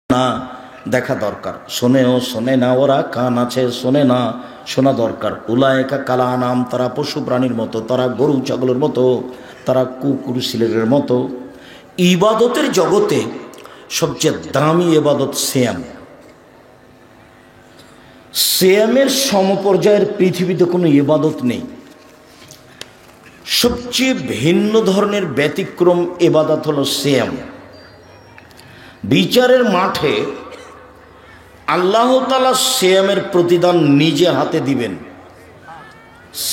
না দেখা দরকার। শোনেও শোনে না, ওরা কান আছে শোনে না, শোনা দরকার। উলায়েকা কালা নাম, তারা পশু প্রাণীর মতো, তারা গরু ছাগলের মতো, তারা কুকুর শিলের মতো। ইবাদতের জগতে সবচেয়ে দামি ইবাদত সিয়াম। সিয়ামের সমপর্যায়ের পৃথিবীতে কোনো ইবাদত নেই। সবচেয়ে ভিন্ন ধরনের ব্যতিক্রম ইবাদত হলো সিয়াম। বিচারের মাঠে আল্লাহ তাআলা সিয়ামের প্রতিদান নিজে হাতে দিবেন।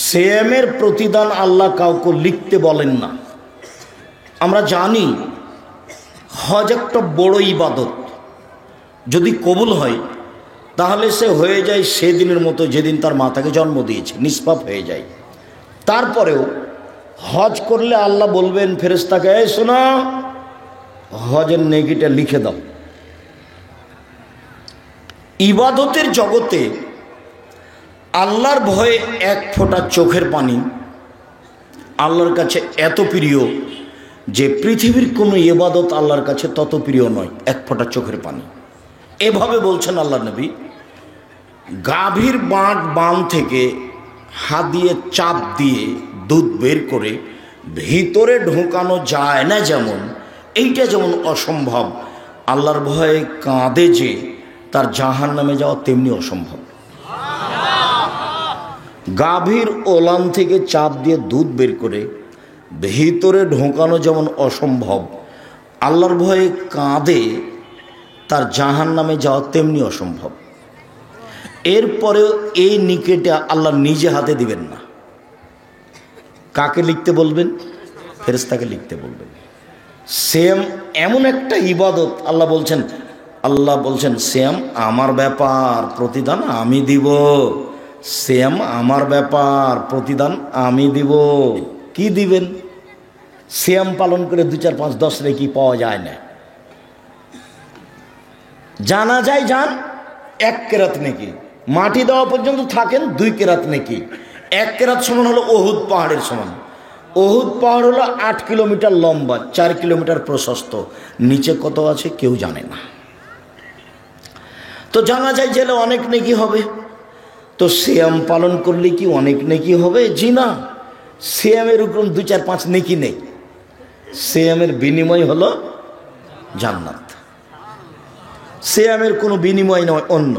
সিয়ামের প্রতিদান আল্লাহ কাউকে লিখতে বলেন না। আমরা জানি হজ একটা বড় ইবাদত, যদি কবুল হয় তাহলে সে হয়ে যায় সেদিনের মতো যেদিন তার মাতাকে জন্ম দিয়েছে, নিষ্পাপ হয়ে যায়। তারপরেও হজ করলে আল্লাহ বলবেন ফেরেশতাকে, এই শোনো, হজের নেকিটা লিখে দাও। ইবাদতের জগতে আল্লাহর ভয়ে এক ফোঁটা চোখের পানি আল্লাহর কাছে এত প্রিয় যে পৃথিবীর কোনো ইবাদত আল্লাহর কাছে তত প্রিয় নয়, এক ফোঁটা চোখের পানি। এভাবে বলছেন আল্লাহ নবী, গাভীর বান থেকে হাত দিয়ে চাপ দিয়ে দুধ বের করে ভিতরে ঢোকানো যায় না, যেমন এইটা যেমন অসম্ভব, আল্লাহর ভয়ে কাঁদে যে তার জাহান্নামে যাওয়া তেমনি অসম্ভব। গাভীর ওলান থেকে চাপ দিয়ে দুধ বের করে ভিতরে ঢোকানো যেমন অসম্ভব, আল্লাহর ভয়ে কাঁদে তার জাহান্নামে যাওয়া তেমনি অসম্ভব। এরপরেও এই নিকেটে আল্লাহ নিজে হাতে দিবেন না। কাকে লিখতে বলবেন? ফেরেশতাকে লিখতে বলবেন। সিয়াম এমন একটা ইবাদত, আল্লাহ বলছেন সিয়াম আমার ব্যাপার, প্রতিদান আমি দিব। সিয়াম আমার ব্যাপার, প্রতিদান আমি দিব। কি দিবেন? সিয়াম পালন করে 2, 4, 5, 10 নেকি পাওয়া যায় না। জানা যায় যান 1 কেরাত নেকি, মাটি দেওয়া পর্যন্ত থাকেন 2 কেরাত নেকি। 1 কেরাত সমান হলো উহুদ পাহাড়ের সমান। উহুদ পাহাড় হলো 8 কিলোমিটার লম্বা, 4 কিলোমিটার প্রশস্ত। নিচে কত আছে কেউ জানে না। তো জানা যায় জেলে অনেক নেকি হবে। তো সিয়াম পালন করলে কি অনেক নেকি হবে? জি না, সিয়ামের উপর 2, 4, 5 নেকি নেই। সিয়ামের বিনিময় হলো জান্নাত। সিয়ামের কোনো বিনিময় নয় অন্য।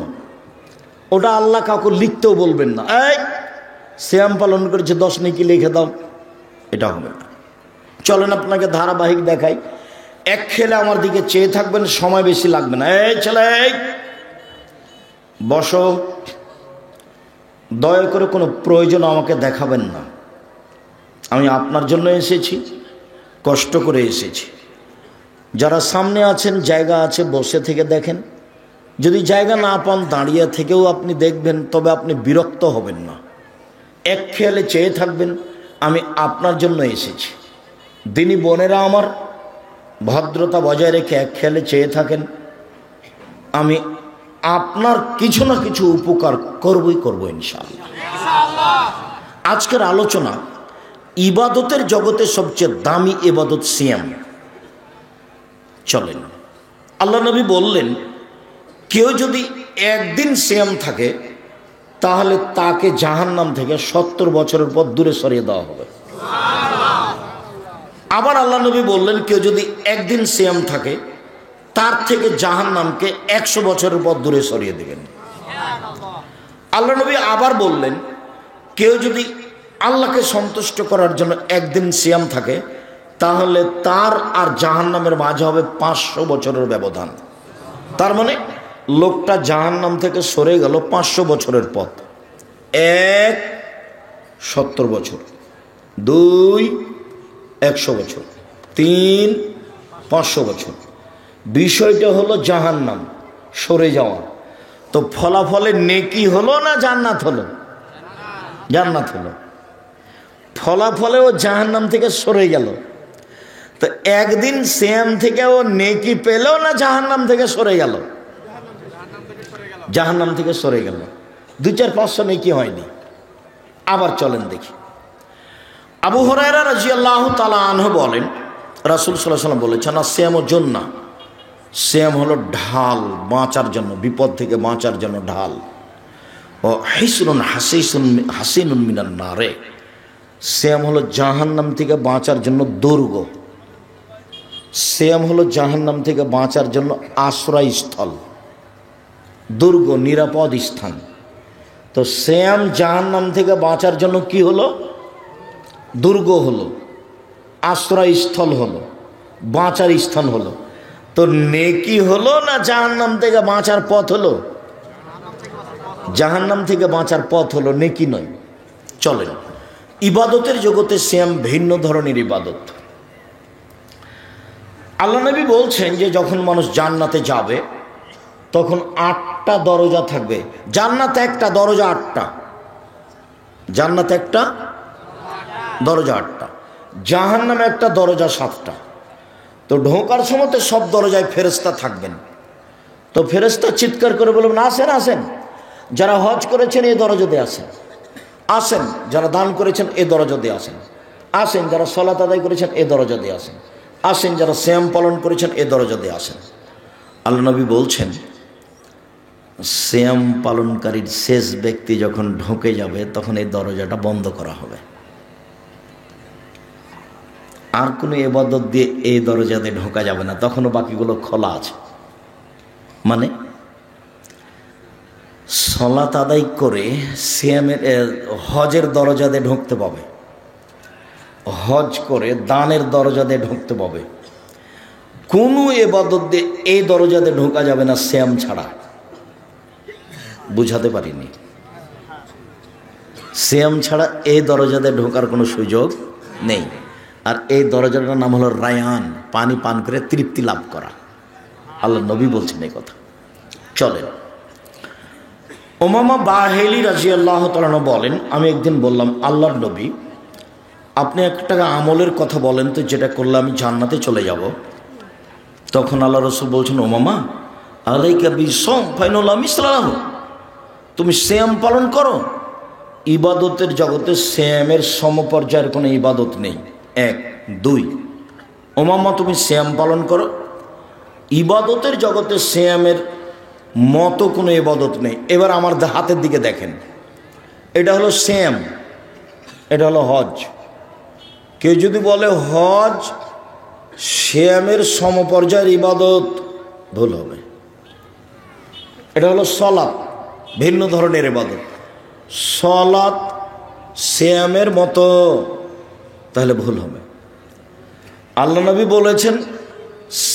ওটা আল্লাহ কাউকে লিখতেও বলবেন না, এই সিয়াম পালন করেছে 10 নেকি লিখে দাও, এটা হবে না। চলেন আপনাকে ধারাবাহিক দেখাই। এক খেলে আমার দিকে চেয়ে থাকবেন, সময় বেশি লাগবে না। এই ছেলে বসো, দয়া করে কোনো প্রয়োজন আমাকে দেখাবেন না। আমি আপনার জন্য এসেছি, কষ্ট করে এসেছি। যারা সামনে আছেন জায়গা আছে, বসে থেকে দেখেন। যদি জায়গা না পান দাঁড়িয়ে থেকেও আপনি দেখবেন, তবে আপনি বিরক্ত হবেন না। এক খেয়ালে চেয়ে থাকবেন, আমি আপনার জন্য এসেছি। দিনী বোনেরা আমার, ভদ্রতা বজায় রেখে এক খেয়ালে চেয়ে থাকেন। আমি আপনার কিছু না কিছু উপকার করবই করব ইনশাআল্লাহ। আজকের আলোচনা ইবাদতের জগতে সবচেয়ে দামি ইবাদত সিয়াম। চলেন, আল্লাহ নবী বললেন, কেউ যদি একদিন সিয়াম থাকে তাহলে তাকে জাহান্নাম থেকে 70 বছরের পর দূরে সরিয়ে দেওয়া হবে। আবার আল্লাহ নবী বললেন, কেউ যদি একদিন সিয়াম থাকে তার থেকে জাহান্নামকে 100 বছরের পর দূরে সরিয়ে দেবেন। আল্লাহ নবী আবার বললেন, কেউ যদি আল্লাহকে সন্তুষ্ট করার জন্য একদিন সিয়াম থাকে তাহলে তার আর জাহান্নামের মাঝে হবে 500 বছরের ব্যবধান। তার মানে লোকটা জাহান্নাম থেকে সরে গেল 500 বছরের পথ। 1 70 বছর, 2 100 বছর, 3 500 বছর। বিষয়টা হলো জাহান্নাম সরে যাওয়া। তো ফলাফলে নেকি হলো না জান্নাত হলো? জান্নাত হলো। ফলাফলে ও জাহান্নাম থেকে সরে গেল। তো একদিন সিয়াম থেকে ও নেকি পেল না জাহান্নাম থেকে সরে গেল? জাহান্নাম থেকে সরে গেল। 2, 4, 500 নেকি হয়নি। আবার চলেন দেখি। আবু হুরায়রা রাদিয়াল্লাহু তাআলা আনহু বলেন, রাসূল সাল্লাল্লাহু আলাইহি ওয়াসাল্লাম বলেছেন, সিয়ামুল জান্নাহ, সিয়াম হলো ঢাল, বাঁচার জন্য, বিপদ থেকে বাঁচার জন্য ঢাল। ও হিসনুন হাসিনুন মিনান নারে, সিয়াম হলো জাহান্নাম থেকে বাঁচার জন্য দুর্গ। সিয়াম হলো জাহান্নাম থেকে বাঁচার জন্য আশ্রয়স্থল, দুর্গ, নিরাপদ স্থান। তো সিয়াম জাহান্নাম থেকে বাঁচার জন্য কি হলো? দুর্গ হলো, আশ্রয়স্থল হলো, বাঁচার স্থান হলো। তো নেকি হলো না জাহান্নাম থেকে বাঁচার পথ হলো? জাহান্নাম থেকে বাঁচার পথ হলো, নেকি নয়। চলেন, ইবাদতের জগতে সিয়াম ভিন্ন ধরনের ইবাদত। আল্লাহ নবী বলছেন যে যখন মানুষ জান্নাতে যাবে তখন 8টা দরজা থাকবে। জান্নাতে একটা দরজা 8টা, জান্নাতে একটা দরজা 8টা, জাহান্নামে একটা দরজা 7টা। তো ঢোকার সময় তো সব দরজায় ফেরেশতা থাকবেন। তো ফেরেশতা চিৎকার করে বলবেন, আসেন আসেন, যারা হজ করেছেন এই দরজাতে আসেন, আসেন যারা দান করেছেন এই দরজাতে আসেন, আসেন যারা সালাত আদায় করেছেন এই দরজাতে আসেন, আসেন যারা সিয়াম পালন করেছেন এই দরজাতে আসেন। আল্লাহ নবী বলছেন সিয়াম পালনকারীর শেষ ব্যক্তি যখন ঢুকে যাবে তখন এই দরজাটা বন্ধ করা হবে। আর কোনো ইবাদত দিয়ে এই দরজাতে ঢোকা যাবে না, তখনও বাকিগুলো খোলা আছে। মানে সালাত আদায় করে সিয়ামের হজের দরজাতে ঢুকতে পাবে, হজ করে দানের দরজাতে ঢুকতে পাবে। কোনো ইবাদত দিয়ে এই দরজাতে ঢোকা যাবে না সিয়াম ছাড়া। বুঝাতে পারিনি? সিয়াম ছাড়া এই দরজাতে ঢোকার কোনো সুযোগ নেই। আর এই দরজাটার নাম হলো রায়ান, পানি পান করে তৃপ্তি লাভ করা। আল্লাহ নবী বলছেন এই কথা। চলেন, উমামা বাহিলি রাদিয়াল্লাহু তাআলা বলেন, আমি একদিন বললাম, আল্লাহর নবী আপনি একটা আমলের কথা বলেন তো যেটা করলে আমি জান্নাতে চলে যাব। তখন আল্লাহ রাসূল বলছেন, উমামা আলাইকা বিসম ফাইনাল মিসলাহু, তুমি সিয়াম পালন করো। ইবাদতের জগতে সিয়ামের সমপর্যায়ের কোনো ইবাদত নেই। 1 2, উমামা তুমি সিয়াম পালন করো। ইবাদতের জগতে সিয়ামের মতো কোনো ইবাদত নেই। এবার আমার হাতের দিকে দেখেন, এটা হলো সিয়াম, এটা হলো হজ। কেউ যদি বলে হজ সিয়ামের সমপর্যায়ের ইবাদত, ভুল হবে। এটা হলো সালাত, ভিন্ন ধরনের ইবাদত। সালাত সিয়ামের মতো, তাহলে ভুল হবে। আল্লাহ নবী বলেছেন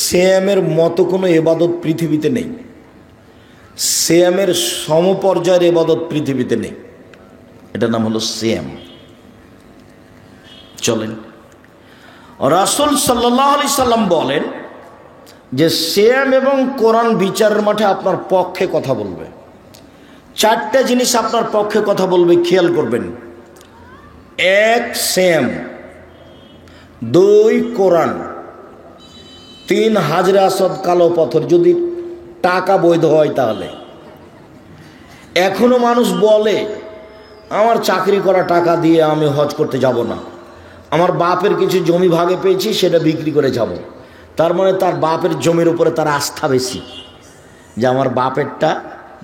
সিয়ামের মতো কোনো ইবাদত পৃথিবীতে নেই, সিয়ামের সমপর্যায়ের ইবাদত পৃথিবীতে নেই। এটার নাম হলো সিয়াম। চলেন, রাসূল সাল্লাল্লাহু আলাইহি সাল্লাম বলেন যে সিয়াম এবং কোরআন বিচারের মাঠে আপনার পক্ষে কথা বলবে। 4টা জিনিস আপনার পক্ষে কথা বলবে, খেয়াল করবেন। 1 সিয়াম, 2 কোরআন, 3 হাজরে আসওয়াদ কালো পাথর, যদি টাকা বৈধ হয় তাহলে। এখনো মানুষ বলে আমার চাকরি করা টাকা দিয়ে আমি হজ করতে যাব না, আমার বাপের কিছু জমি ভাগে পেয়েছি সেটা বিক্রি করে যাব। তার মানে তার বাপের জমির উপরে তার আস্থা বেশি, যে আমার বাপেরটা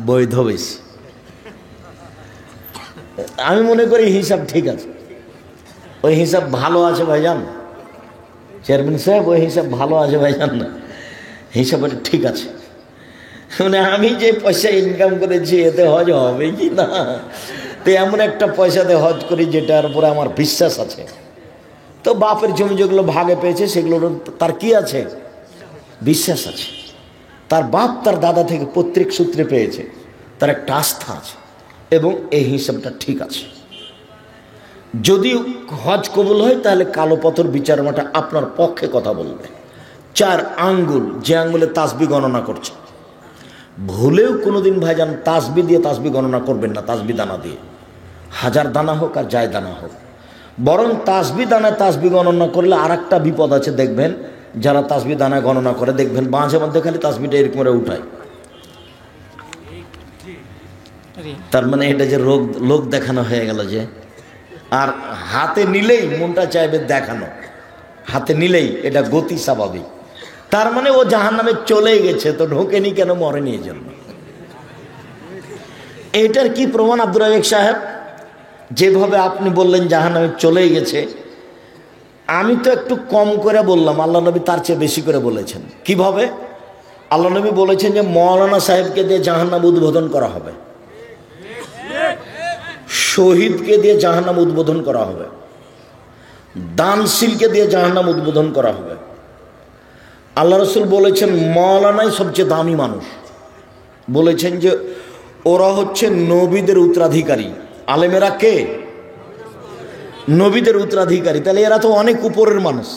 বৈধ বেশি। আমি মনে করি হিসাব ঠিক আছে, ওই হিসাব ভালো আছে ভাইজান, চেয়ারম্যান সাহেব ওই হিসাব ভালো আছে ভাইজান, না হিসাব ঠিক আছে। মানে আমি যে পয়সা ইনকাম করেছি এতে হজ হবে কি না, তো এমন একটা পয়সাতে হজ করি যেটার উপরে আমার বিশ্বাস আছে। তো বাপের জমি যেগুলো ভাগে পেয়েছে সেগুলোর তার কি আছে, বিশ্বাস আছে। তার বাপ তার দাদা থেকে পৈতৃক সূত্রে পেয়েছে, তার একটা আস্থা আছে, এবং এই হিসাবটা ঠিক আছে। যদি হজ কবুল হয় তাহলে কালো পাথর বিচার মাঠে আপনার পক্ষে কথা বলবে। 4 আঙ্গুল, যে আঙ্গুলে তাসবি গণনা করছে, ভুলেও কোনোদিন ভাইজান তাসবি দিয়ে তাসবি গণনা করবেন না, তাসবি দানা দিয়ে, 1000 দানা হোক আর যায় দানা হোক। বরং তাসবি দানা তাসবি গণনা করলে আর একটা বিপদ আছে, দেখবেন যারা তাসবি দানা গণনা করে দেখবেন মাঝে মধ্যে খালি তাসবিটা এরকম করে উঠায়। তার মানে এটা যে লোক দেখানো হয়ে গেল যে, আর হাতে নিলেই মনটা চাইবে দেখানো, হাতে নিলেই এটা গতি স্বাভাবিক। তার মানে ও জাহান্নামে চলেই গেছে, তো ঢোকেনি কেন? মরেনি এই জন্য। এটার কি প্রমাণ আব্দুর রাজ্জাক সাহেব? যেভাবে আপনি বললেন জাহান্নামে চলেই গেছে, আমি তো একটু কম করে বললাম, আল্লাহ নবী তার চেয়ে বেশি করে বলেছেন। কিভাবে? আল্লাহ নবী বলেছেন যে মৌলানা সাহেবকে দিয়ে জাহান্নাম উদ্বোধন করা হবে, শহীদকে দিয়ে জাহান্নাম উদ্বোধন করা হবে, দানশীলকে দিয়ে জাহান্নাম উদ্বোধন করা হবে। আল্লাহ রসুল বলেছেন মৌলানাই সবচেয়ে দামি মানুষ। বলেছেন যে ওরা হচ্ছে নবীদের উত্তরাধিকারী। আলেমেরা কে? নবীদের উত্তরাধিকারী। তাহলে এরা তো অনেক উপরের মানুষ।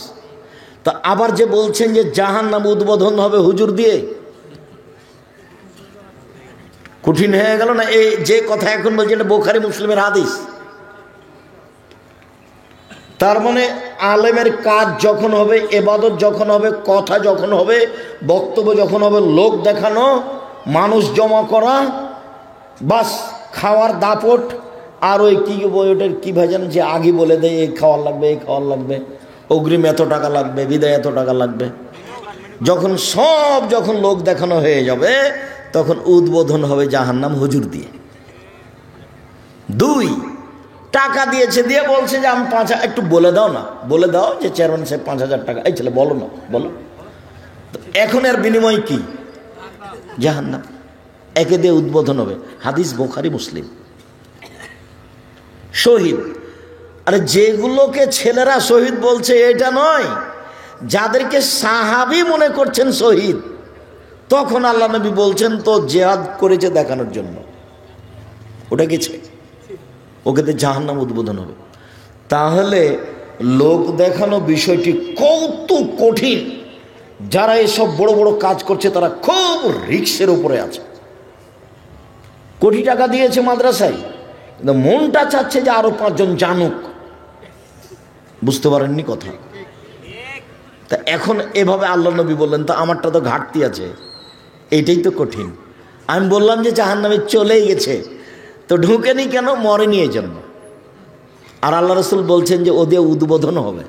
তা আবার যে বলছেন যে জাহান্নাম উদ্বোধন হবে হুজুর দিয়ে, কঠিন হয়ে গেল না? এই যে কথা এখন বলছেন এটা বুখারী মুসলিমের হাদিস। তার মানে আলেমের কাজ যখন হবে, ইবাদত যখন হবে, কথা যখন হবে, বক্তব্য যখন হবে, লোক দেখানো, মানুষ জমা করা, বাস খাওয়ার দাপট, আর ওই কি ওইটার কি ভাইজান যে আগে বলে দেয় এই খাওয়ার লাগবে, এই খাওয়ার লাগবে, অগ্রিম এত টাকা লাগবে, বিদায় এত টাকা লাগবে, যখন লোক দেখানো হয়ে যাবে তখন উদ্বোধন হবে জাহান্নাম হুজুর দিয়ে। 2, টাকা দিয়েছে, দিয়ে বলছে যে আমি 5,000 একটু বলে দাও না, বলে দাও যে চেয়ারম্যান সাহেব 5,000 টাকা, এই ছেলে বলো না, বলো। এখন এর বিনিময় কি? জাহান্নাম। একে দিয়ে উদ্বোধন হবে। হাদিস বুখারী মুসলিম। শহীদ, আরে যেগুলোকে ছেলেরা শহীদ বলছে এটা নয়, যাদেরকে সাহাবী মনে করছেন শহীদ, তখন আল্লাহ নবী বলছেন তো জিহাদ করেছে দেখানোর জন্য, ওটা গেছে, ওকে তো জাহান্নাম উদ্বোধন হবে। তাহলে লোক দেখানো বিষয়টি কত কঠিন। যারা এসব বড় বড় কাজ করছে তারা খুব রিস্কের উপরে আছে। কোটি টাকা দিয়েছে মাদ্রাসায়, কিন্তু মনটা চাচ্ছে যে আরো 5 জন জানুক। বুঝতে পারেননি কথা? তা এখন এভাবে আল্লাহ নবী বললেন তো আমারটা তো ঘাটতি আছে, এইটাই তো কঠিন। আমি বললাম যে জাহান্নামে চলেই গেছে, তো ঢুকেনি কেন? মরেনি এই জন্য। আর আল্লাহ রসুল বলছেন যে ওদের উদ্বোধন হবে।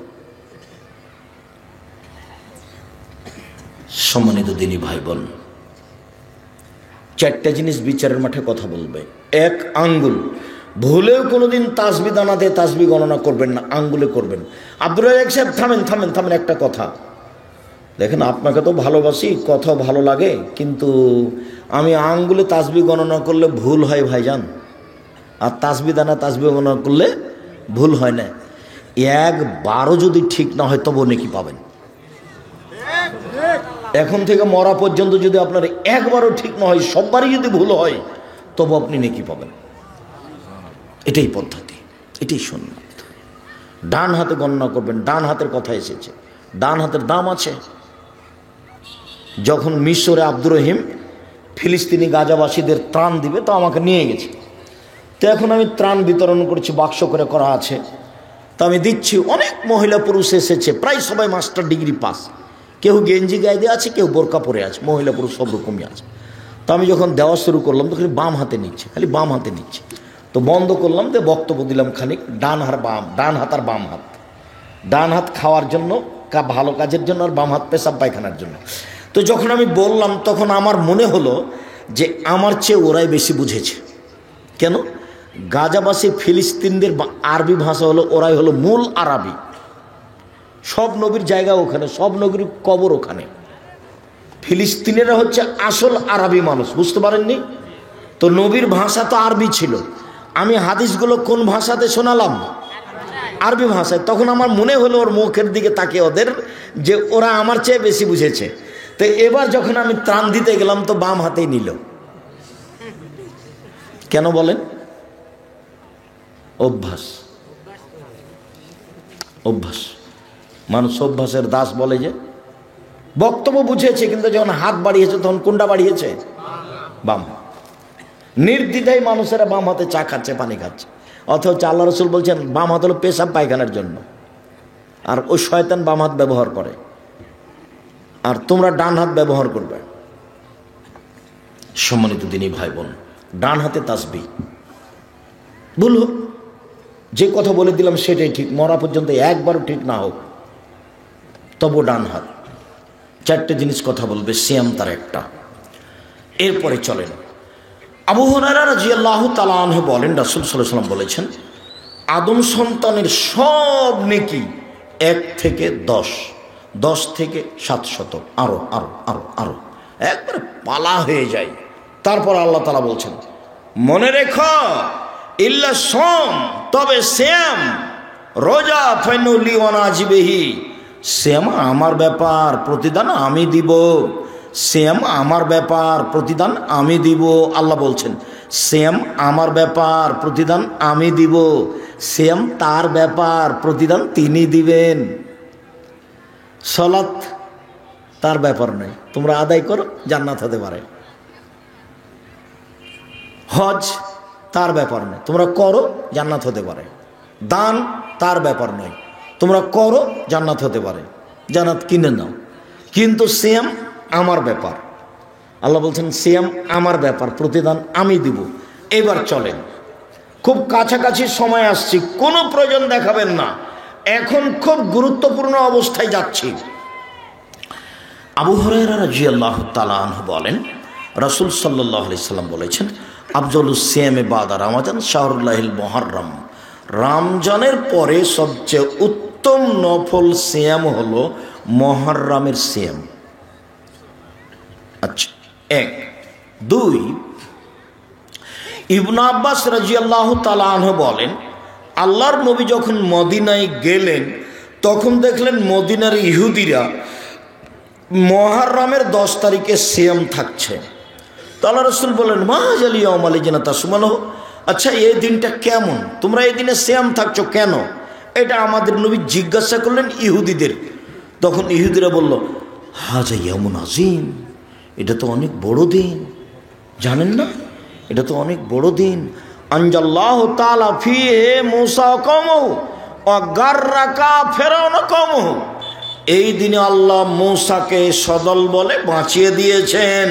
সম্মানিত দিনী ভাই বোন, 4টা জিনিস বিচারের মাঠে কথা বলবে। 1, আঙ্গুল। ভুলেও কোনোদিন তাসবি দানাতে তাসবি গণনা করবেন না, আঙ্গুলে করবেন। আব্দুর রাজ্জাক সাহেব থামেন, একটা কথা দেখেন, আপনাকে তো ভালোবাসি, কথা ভালো লাগে, কিন্তু আমি আঙ্গুলে তাসবি গণনা করলে ভুল হয় ভাইজান, আর তাসবি দানা তাসবি গণনা করলে ভুল হয় না। 1বারও যদি ঠিক না হয় তবু নেকি পাবেন। এখন থেকে মরা পর্যন্ত যদি আপনার 1বারও ঠিক না হয়, সববারই যদি ভুল হয়, তবু আপনি নেকি পাবেন। এটাই পদ্ধতি, এটাই সুন্নাত। ডান হাতে গণনা করবেন। ডান হাতের কথা এসেছে, ডান হাতের দাম আছে। যখন মিশরে আব্দুর রহিম ফিলিস্তিনি গাজাবাসীদের ত্রাণ দিবে, তো আমাকে নিয়ে গেছে। তো এখন আমি ত্রাণ বিতরণ করছি, বাক্স করে করা আছে, তো আমি দিচ্ছি। অনেক মহিলা পুরুষ এসেছে, প্রায় সবাই মাস্টার ডিগ্রি পাস, কেউ গেঞ্জি গায়ে দিয়ে আছে, কেউ বোরকা পরে আছে, মহিলা পুরুষ সব রকমই আছে। তো আমি যখন দেওয়া শুরু করলাম তো খালি বাম হাতে নিচ্ছে, তো বন্ধ করলাম, তো বক্তব্য দিলাম খানিক। ডান হাত আর বাম হাত। ডান হাত খাওয়ার জন্য, ভালো কাজের জন্য, আর বাম হাত পেশাব পায়খানার জন্য। তো যখন আমি বললাম তখন আমার মনে হলো যে আমার চেয়ে ওরাই বেশি বুঝেছে। কেন? গাজাবাসী ফিলিস্তিনদের আরবি ভাষা হলো, ওরাই হলো মূল আরবি। সব নবীর জায়গা ওখানে, সব নবীর কবর ওখানে। ফিলিস্তিনেরা হচ্ছে আসল আরবি মানুষ। বুঝতে পারেননি? তো নবীর ভাষা তো আরবি ছিল। আমি হাদিসগুলো কোন ভাষাতে শোনালাম? আরবি ভাষায়। তখন আমার মনে হলো ওর মুখের দিকে তাকিয়ে ওদের, যে ওরা আমার চেয়ে বেশি বুঝেছে। তো এবার যখন আমি ত্রাণ দিতে গেলাম তো বাম হাতেই নিল। কেন বলেন? অভ্যাস। মানুষ অভ্যাসের দাস বলে। যে বক্তব্য বুঝেছে, কিন্তু যখন হাত বাড়িয়েছে তখন কোনটা বাড়িয়েছে? বাম। নির্দ্বিধায় মানুষেরা বাম হাতে চা খাচ্ছে, পানি খাচ্ছে। অথচ আল্লাহ রসুল বলছেন বাম হাত হলো পেশাব পায়খানার জন্য, আর ওই শয়তান বাম হাত ব্যবহার করে, আর তোমরা ডান হাত ব্যবহার করবে। সম্মানিত দিনী ভাই বোন, ডান হাতে তাসবিহ। বলল যে কথা বলে দিলাম সেটাই ঠিক, মরা পর্যন্ত 1বারও ঠিক না হোক তবু ডান হাত। চারটে জিনিস কথা বলবে, সিয়াম তার একটা। এরপরে চলেন, আবু হুরায়রা রাদিয়াল্লাহু তাআলা আনহু বলেন, রাসূল সাল্লাল্লাহু আলাইহি ওয়াসাল্লাম বলেছেন, আদম সন্তানের সব নেকি 1 থেকে 10, 10 থেকে 700, আরো আরো আরো আরো একবারে পালা হয়ে যায়। তারপর আল্লাহ তাআলা বলছেন, মনে রেখো ইল্লা সোম, তবে সিয়াম, রোজা, ফাইনুলি ওয়ানাজিবিহি, সিয়াম আমার ব্যাপার, প্রতিদান আমি দিব। সিয়াম আমার ব্যাপার, প্রতিদান আমি দিব। আল্লাহ বলছেন সিয়াম আমার ব্যাপার, প্রতিদান আমি দিব। সিয়াম তার ব্যাপার, প্রতিদান তিনি দিবেন। সালাত তার ব্যাপার নয়, তোমরা আদায় করো জান্নাত হতে পারে। হজ তার ব্যাপার নয়, তোমরা করো জান্নাত হতে পারে। দান তার ব্যাপার নয়, তোমরা করো জান্নাত হতে পারে, জান্নাত কিনে নাও। কিন্তু সিয়াম আমার ব্যাপার। আল্লাহ বলছেন সিয়াম আমার ব্যাপার, প্রতিদান আমি দিব। এবার চলেন, খুব কাছাকাছি সময় আসছি, কোনো প্রয়োজন দেখাবেন না, এখন খুব গুরুত্বপূর্ণ অবস্থায় যাচ্ছি। আবু হুরায়রা রাদিয়াল্লাহু তাআলা আনহু বলেন, রাসূল সাল্লাল্লাহু আলাইহি সাল্লাম বলেছেন, আফজালুস সিয়ামে বাদা রমাজান শাহরুল্লাহিল মুহাররম, রমজানের পরে সবচেয়ে উত্তম নফল সিয়াম হলো মুহররমের সিয়াম। আচ্ছা, 1। 2, ইবনে আব্বাস রাদিয়াল্লাহু তাআলা আনহু বলেন, আল্লাহর নবী যখন মদিনায় গেলেন তখন দেখলেন মদিনার ইহুদিরা মুহররমের 10 তারিখে সিয়াম থাকছে। তো আল্লাহ রাসূল বলেন, মা জালি ইয়াউমাল জিনাতা সুমানহু, আচ্ছা এই দিনটা কেমন, তোমরা এই দিনে সিয়াম থাকছো কেন? এটা আমাদের নবী জিজ্ঞাসা করলেন ইহুদিদের। তখন ইহুদিরা বলল, হাজা ইয়ামুন আযীম, এটা তো অনেক বড় দিন, জানেন না এটা তো অনেক বড় দিন। আনজাল্লাহু তাআলা ফিহি মূসা ওয়া কওমহু ওয়া গাররাকা ফিরআউন ওয়া কওমহু, এই দিনে আল্লাহ মূসাকে সদল বলে বাঁচিয়ে দিয়েছেন।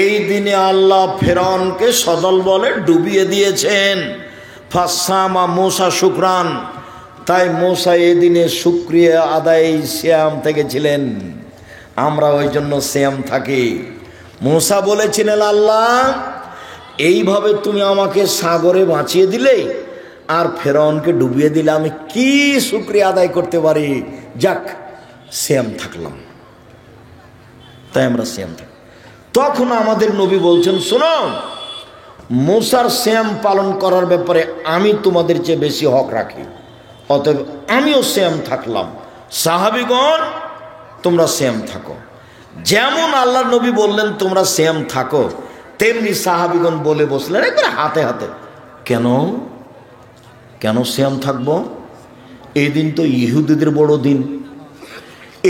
এই দিনে আল্লাহ ফিরআউনকে সদল বলে ডুবিয়ে দিয়েছেন। ফাসামা মূসা শুকরান, তাই মূসা এই দিনে শুকরিয়া আদায় সিয়াম থেকেছিলেন। আমরা ওই জন্য সিয়াম থাকি। মূসা বলেছিলেন, আল্লাহ এইভাবে তুমি আমাকে সাগরে বাঁচিয়ে দিলে আর ফেরাউনকে ডুবিয়ে দিলে, আমি কি শুকরিয়া আদায় করতে পারি? যাক, সিয়াম থাকলাম, তাই আমরা সিয়াম থাকি। তখন আমাদের নবী বলছেন, শোনো, মূসার সিয়াম পালন করার ব্যাপারে আমি তোমাদের চেয়ে বেশি হক রাখি, অতএব আমিও সিয়াম থাকলাম। সাহাবীগণ তোমরা সিয়াম থাকো। যেমন আল্লাহর নবী বললেন তোমরা সিয়াম থাকো, তেমনি সাহাবীগণ বলে বসলেন একবার হাতে হাতে, কেন কেন সিয়াম থাকবো? এই দিন তো ইহুদিদের বড় দিন,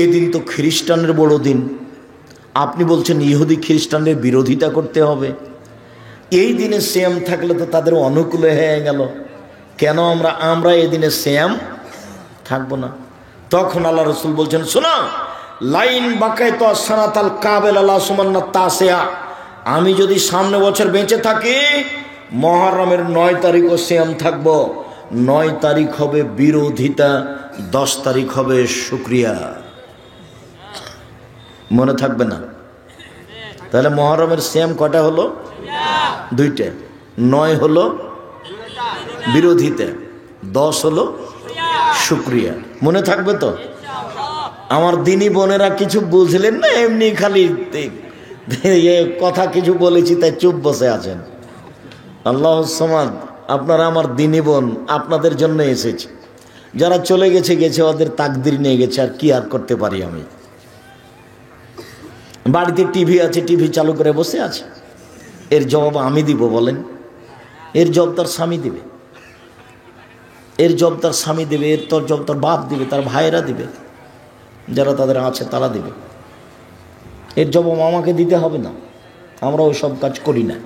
এই দিন তো খ্রিস্টানের বড় দিন। আপনি বলছেন ইহুদি খ্রিস্টানের বিরোধিতা করতে হবে, এই দিনে সিয়াম থাকলে তো তাদের অনুকূলে হয়ে গেল, কেন আমরা এই দিনে সিয়াম থাকবো না? তখন আল্লাহ রাসূল বলছেন, শোনো, লাইন বাকায়তু সানাতাল কাবেল আল্লাহ সুমান্না তাসিয়া, আমি যদি সামনে বছর বেঁচে থাকি মুহররমের 9 তারিখও সিয়াম থাকবো। 9 তারিখ হবে বিরোধিতা, 10 তারিখ হবে শুকরিয়া। মনে থাকবে না? তাহলে মুহররমের সিয়াম কটা হলো? 2টা। 9 হলো বিরোধিতা, 10 হলো শুকরিয়া। মনে থাকবে তো? আমার দিনী বোনেরা কিছু বুঝলেন না, এমনি খালি কথা কিছু বলেছি তাই চুপ বসে আছেন। আল্লাহুস সামাদ, আপনারা আমার দিনী বোন, আপনাদের জন্য এসেছি। যারা চলে গেছে গেছে, ওদের তাকদির নিয়ে গেছে, আর কি আর করতে পারি আমি? বাড়িতে টিভি আছে, টিভি চালু করে বসে আছে, এর জবাব আমি দিব? বলেন, এর জবাব তার স্বামী দিবে, এর জবাব তার স্বামী দেবে, এর তোর জবাব তার বাপ দিবে, তার ভাইয়েরা দিবে, যারা তাদের আছে তারা দিবে। এর জবাব আমাকে দিতে হবে না, আমরা ওই সব কাজ করি না।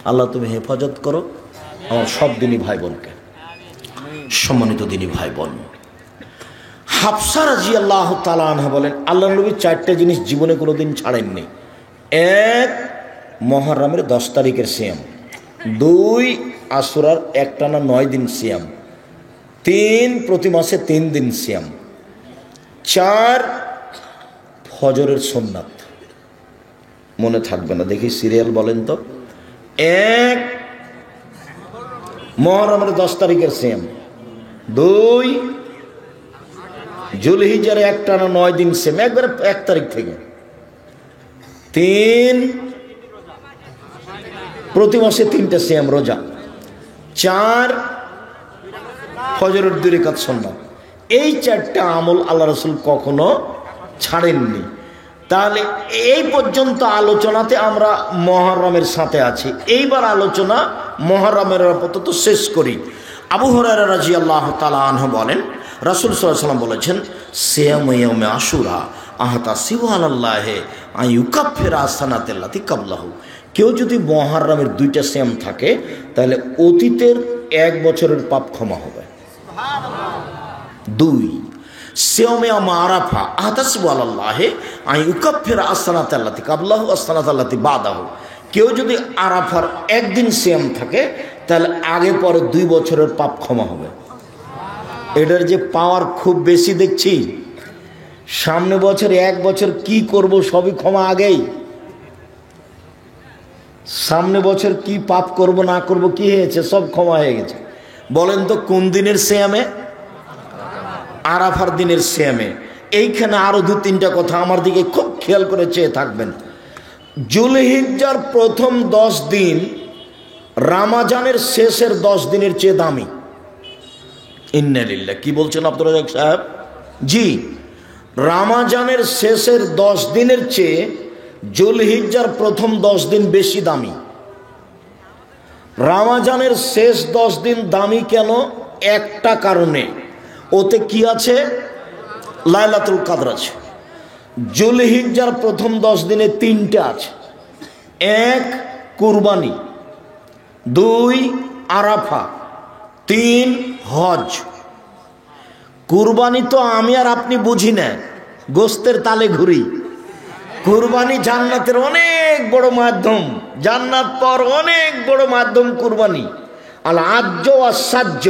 আল্লাহ তুমি হেফাজত করো আমার সব দিনী ভাই বোনকে। সম্মানিত দিনী ভাই বোন, হাফসা রাদিয়াল্লাহু তাআলা আনহা বলেন, আল্লাহ নবী 4টে জিনিস জীবনে কোনোদিন ছাড়েননি। 1, মুহররমের 10 তারিখের সিয়াম। 2, আশুরার একটানা 9 দিন সিয়াম। 3, প্রতি মাসে 3 দিন সিয়াম। 4, ফজরের সুন্নাত। মনে থাকবে না, দেখি সিরিয়াল বলেন তো। 1 মুহররমের 10 তারিখের সিয়াম, 2 জুলহিজ্জার 1 টানা 9 দিন সিয়াম একবারে 1 তারিখ থেকে, 3 প্রতি মাসে 3টা সিয়াম রোজা, 4 ফজরের 2 রাকাত সুন্নাত। এই 4টা আমল আল্লাহ রাসূল কখনো ছাড়েননি। তাহলে এই পর্যন্ত আলোচনাতে আমরা মুহররমের সাথে আছি। এইবার আলোচনা মুহররমের আপাতত শেষ করি। আবু হুরায়রা রাদিয়াল্লাহু তাআলা আনহু বলেন, রাসূল সাল্লাল্লাহু আলাইহি ওয়াসাল্লাম বলেছেন, সিয়ামু ইয়াউমি আশুরা আহতাসিবু আলাল্লাহি আন ইউকাফিরা সানাতাল্লাতি ক্বাবলাহু। কেউ যদি মুহররমের 2টা সিয়াম থাকে তাহলে অতীতের 1 বছরের পাপ ক্ষমা হবে। 2 সিয়ামে আরাফা আহতাসিবু আলাল্লাহি আন ইউকাফিরা সানাতাল্লাতি ক্বাবলাহু সানাতাল্লাতি বাদাহু। কেউ যদি আরাফার 1 দিন সিয়াম থাকে তাহলে আগে পরে 2 বছরের পাপ ক্ষমা হবে। এটার যে পাওয়ার খুব বেশি দেখছি। সামনে বছর 1 বছর কি করব সবই ক্ষমা আগেই। সামনে বছর কি পাপ করব না করব কি হয়েছে সব ক্ষমা হয়ে গেছে। বলেন তো কোন দিনের সিয়ামে? আরাফার দিনের সিয়ামে। এইখানে আরো 2-3টা কথা আমার দিকে খুব খেয়াল করে চেয়ে থাকবেন। জুলহিজ্জার প্রথম 10 দিন রমজানের শেষের 10 দিনের চেয়ে দামি। ইন্না লিল্লাহ, কি বলছেন আব্দুর রাজ্জাক সাহেব? জি, রমজানের শেষের 10 দিনের চেয়ে জুলহিজ্জার প্রথম 10 দিন বেশি দামি। রমজানের শেষ 10 দিন দামি কেন? একটা কারণে, ওতে কি আছে? লাইলাতুল কদর আছে। জুলহিজ্জার প্রথম 10 দিনে 3টা আছে। 1 কুরবানি, 2 আরাফা, 3 হজ। কুরবানি তো আমি আর আপনি বুঝি না, গোস্তের তালে ঘুরি। কুরবানি জান্নাতের অনেক বড় মাধ্যম, জান্নাত পাওয়ার অনেক বড় মাধ্যম কুরবানি। আল আজ্জ ওয়াসাজ্জ,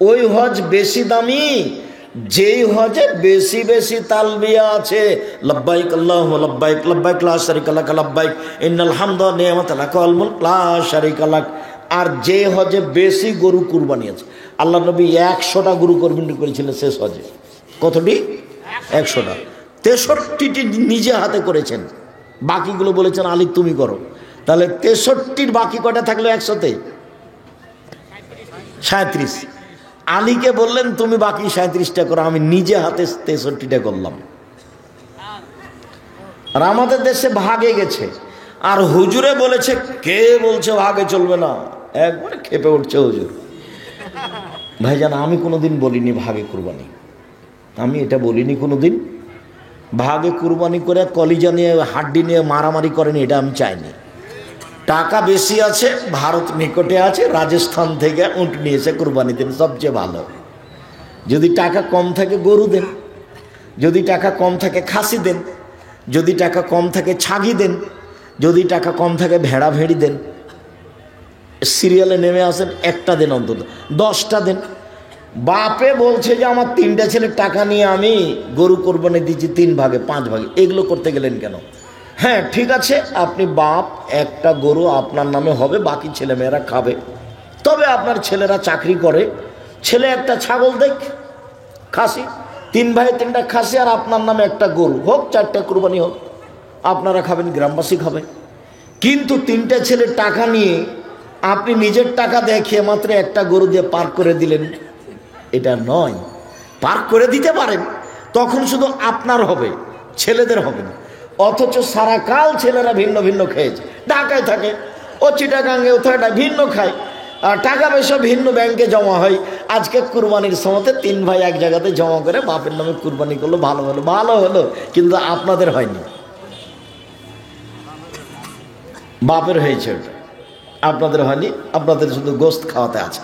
ওই হজ বেশি দামি যেই হজে বেশি বেশি তালবিয়া আছে। লব্বাইক আল্লাহুম্মা লব্বাইক, লব্বাইক লা শারীকা লাক, লব্বাইক ইন্নাল হামদা ওয়া নি'মাতা লাক ওয়াল মুলক লা শারীকা লাক। আর যে হজে বেশি গরু কুরবানি আছে, আল্লাহ নবী 100টা গরু কুরবানি করেছিলেন শেষ হজে। কতটি? 100টা। 63টি নিজে হাতে করেছেন, বাকিগুলো বলেছেন আলী তুমি করো। তাহলে 63টির বাকি কয়টা থাকলো 100তে? 37। আলীকে বললেন তুমি বাকি 37টা করো, আমি নিজে হাতে 63টা করলাম। আর আমাদের দেশে ভাগে গেছে, আর হুজুরে বলেছে, কে বলছে ভাগে চলবে না? একবারে খেপে উঠছে হুজুর। ভাইজান, আমি কোনোদিন বলিনি ভাগে কুরবানি, আমি এটা বলিনি কোনোদিন। ভাগে কুরবানি করে কলিজা নিয়ে হাড্ডি নিয়ে মারামারি করেনি, এটা আমি চাইনি। টাকা বেশি আছে, ভারত নিকটে আছে, রাজস্থান থেকে উট নিয়েছে, কুরবানি দেন, সবচেয়ে ভালো। যদি টাকা কম থাকে গরু দেন, যদি টাকা কম থাকে খাসি দেন, যদি টাকা কম থাকে ছাগি দেন, যদি টাকা কম থাকে ভেড়া ভেড়ি দেন। সিরিয়ালে নেমে আসেন, একটা দেন, অন্তত 10টা দেন। বাপে বলছে যে আমার 3টা ছেলের টাকা নিয়ে আমি গরু কোরবানি দিচ্ছি 3 ভাগে 5 ভাগে, এগুলো করতে গেলেন কেন? হ্যাঁ ঠিক আছে, আপনি বাপ, একটা গরু আপনার নামে হবে, বাকি ছেলেমেয়েরা খাবে। তবে আপনার ছেলেরা চাকরি করে, ছেলে একটা ছাগল দেখ খাসি, 3 ভাই 3টা খাসি, আর আপনার নামে একটা গরু হোক, 4টা কুরবানি হোক, আপনারা খাবেন, গ্রামবাসী খাবে। কিন্তু 3টা ছেলের টাকা নিয়ে আপনি নিজের টাকা দেখিয়ে মাত্র একটা গরু দিয়ে পার করে দিলেন, এটা নয়। পার করে দিতে পারেন, তখন শুধু আপনার হবে, ছেলেদের হবে না। অথচ সারা কাল ছেলেরা ভিন্ন ভিন্ন খেয়েছে, ঢাকায় থাকে, ও চিটাগাঙ্গে ও থাকে, ভিন্ন খায়, আর টাকা পয়সা ভিন্ন ব্যাংকে জমা হয়। আজকে কুরবানির সময়তে 3 ভাই এক জায়গাতে জমা করে বাপের নামে কুরবানি করলো, ভালো হলো, ভালো হলো, কিন্তু আপনাদের হয়নি, বাপের হয়েছে ওটা, আপনাদের হয়নি, আপনাদের শুধু গোস্ত খাওয়াতে আছে।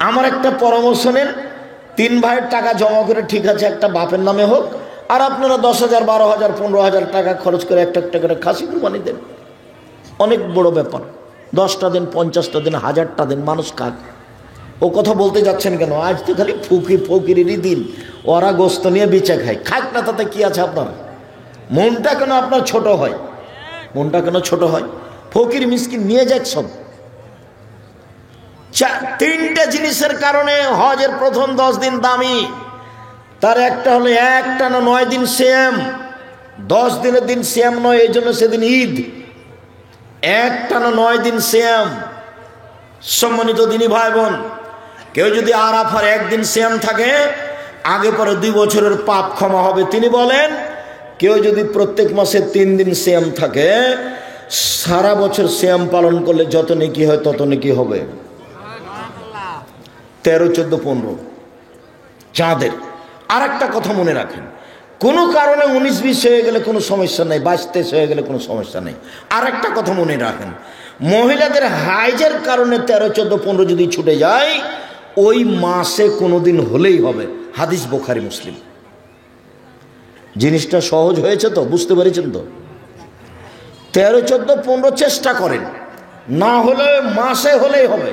আমার একটা পরামর্শ নেন, 3 ভাইয়ের টাকা জমা করে ঠিক আছে একটা বাপের নামে হোক, আর আপনারা 10,000 12,000 15,000 টাকা খরচ করে একটা একটা করে খাসি কুরবানি দেন, অনেক বড় ব্যাপার। 10টা দেন, 50টা দেন, 1000টা দেন, মানুষ খাক। ও কথা বলতে যাচ্ছেন কেন? আজ তো খালি ফকিরেরই দিন, ওরা গোস্ত নিয়ে বেঁচে খায়, খাক না, তাতে কি আছে আপনার? মনটা কেন আপনার ছোট হয়? মনটা কেন ছোট হয়? ফকির মিসকিন নিয়ে যাক সব। তিনটে জিনিসের কারণে হজের প্রথম 10 দিন দামি। তার একটা হলো একটানা 9 দিন সিয়াম। 10 দিনের দিন সিয়াম নয়, এই জন্য সেদিন ঈদ। একটানা 9 দিন সিয়াম। সম্মানিত দিনী ভাই বোন, কেউ যদি আরাফার একদিন সিয়াম থাকে, আগে পরে 2 বছরের পাপ ক্ষমা হবে। তিনি বলেন, কেউ যদি প্রত্যেক মাসে 3 দিন সিয়াম থাকে, সারা বছর সিয়াম পালন করলে যত নেকি হয় তত নেকি হবে। 13, 14, 15 চাঁদের। আর একটা কথা মনে রাখেন, কোনো কারণে 19-20 হয়ে গেলে কোনো সমস্যা নেই, 22-23 হয়ে গেলে কোনো সমস্যা নেই। আর একটা কথা মনে রাখেন, মহিলাদের হাইজের কারণে 13, 14, 15 যদি ছুটে যায়, ওই মাসে কোনোদিন হলেই হবে। হাদিস বুখারী মুসলিম। জিনিসটা সহজ হয়েছে তো? বুঝতে পেরেছেন তো? 13, 14, 15 চেষ্টা করেন, না হলে মাসে হলেই হবে।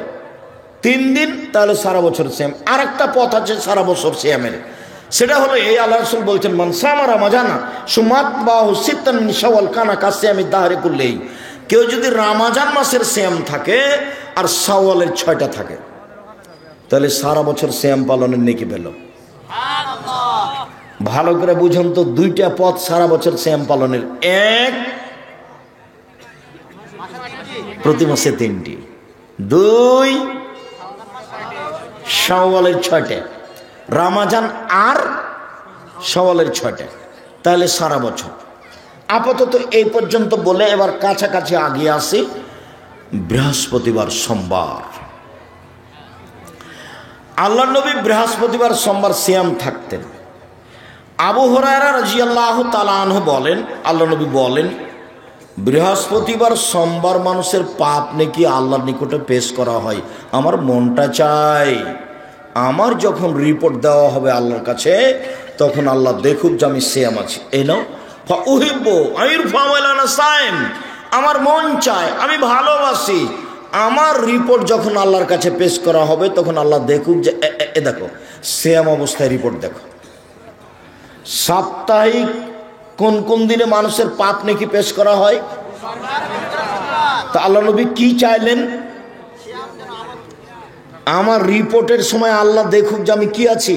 3 দিন, তাহলে সারা বছর সিয়াম। আর একটা পথ আছে সারা বছর সিয়ামের, সেটা হলো এই, আল্লাহ রাসূল বলছেন, মান সামা রমাজানা সুমাত বাহু সিত্তান মিন শাওয়াল কানা কাসিয়ামি দাহরি কুল্লিহি। কেউ যদি রমজান মাসের সিয়াম থাকে আর শাওয়ালের 6টা থাকে, তাহলে সারা বছর সিয়াম পালনের নেকি পেল। ভালো করে বুঝুন তো, 2টা পথ সারা বছর সিয়াম পালনের। এক, প্রতি মাসে 3টি। 2, শাওয়ালের 6টা। রমজান আর শাওয়ালের 6টা, তাহলে সারা বছর। আপাতত এই পর্যন্ত বলে এবার কাছাকাছি আগিয়ে আসি। বৃহস্পতিবার, সোমবার। আল্লাহ নবী বৃহস্পতিবার, সোমবার সিয়াম থাকতেন। আবু হুরায়রা রাদিয়াল্লাহু তাআলা আনহু বলেন, আল্লাহ নবী বলেন, বৃহস্পতিবার, সোমবার মানুষের পাপ নেকি আল্লাহর নিকটে পেশ করা হয়। আমার মনটা চাই, আমার যখন রিপোর্ট দেওয়া হবে আল্লাহর কাছে, তখন আল্লাহ দেখুক যে আমি সিয়াম আছি। এই নাও ফাউহিব্বু আইরফা ওয়ালানা সাইম। আমার মন চায়, আমি ভালোবাসি, আমার রিপোর্ট যখন আল্লাহর কাছে পেশ করা হবে, তখন আল্লাহ দেখুক যে এ দেখো সিয়াম অবস্থায় রিপোর্ট দেখো। সাপ্তাহিক কোন কোন দিনে মানুষের পাপ নাকি পেশ করা হয়? তা আল্লাহ নবী কি চাইলেন? আমার রিপোর্টের সময় আল্লাহ দেখুক যে আমি কি আছি,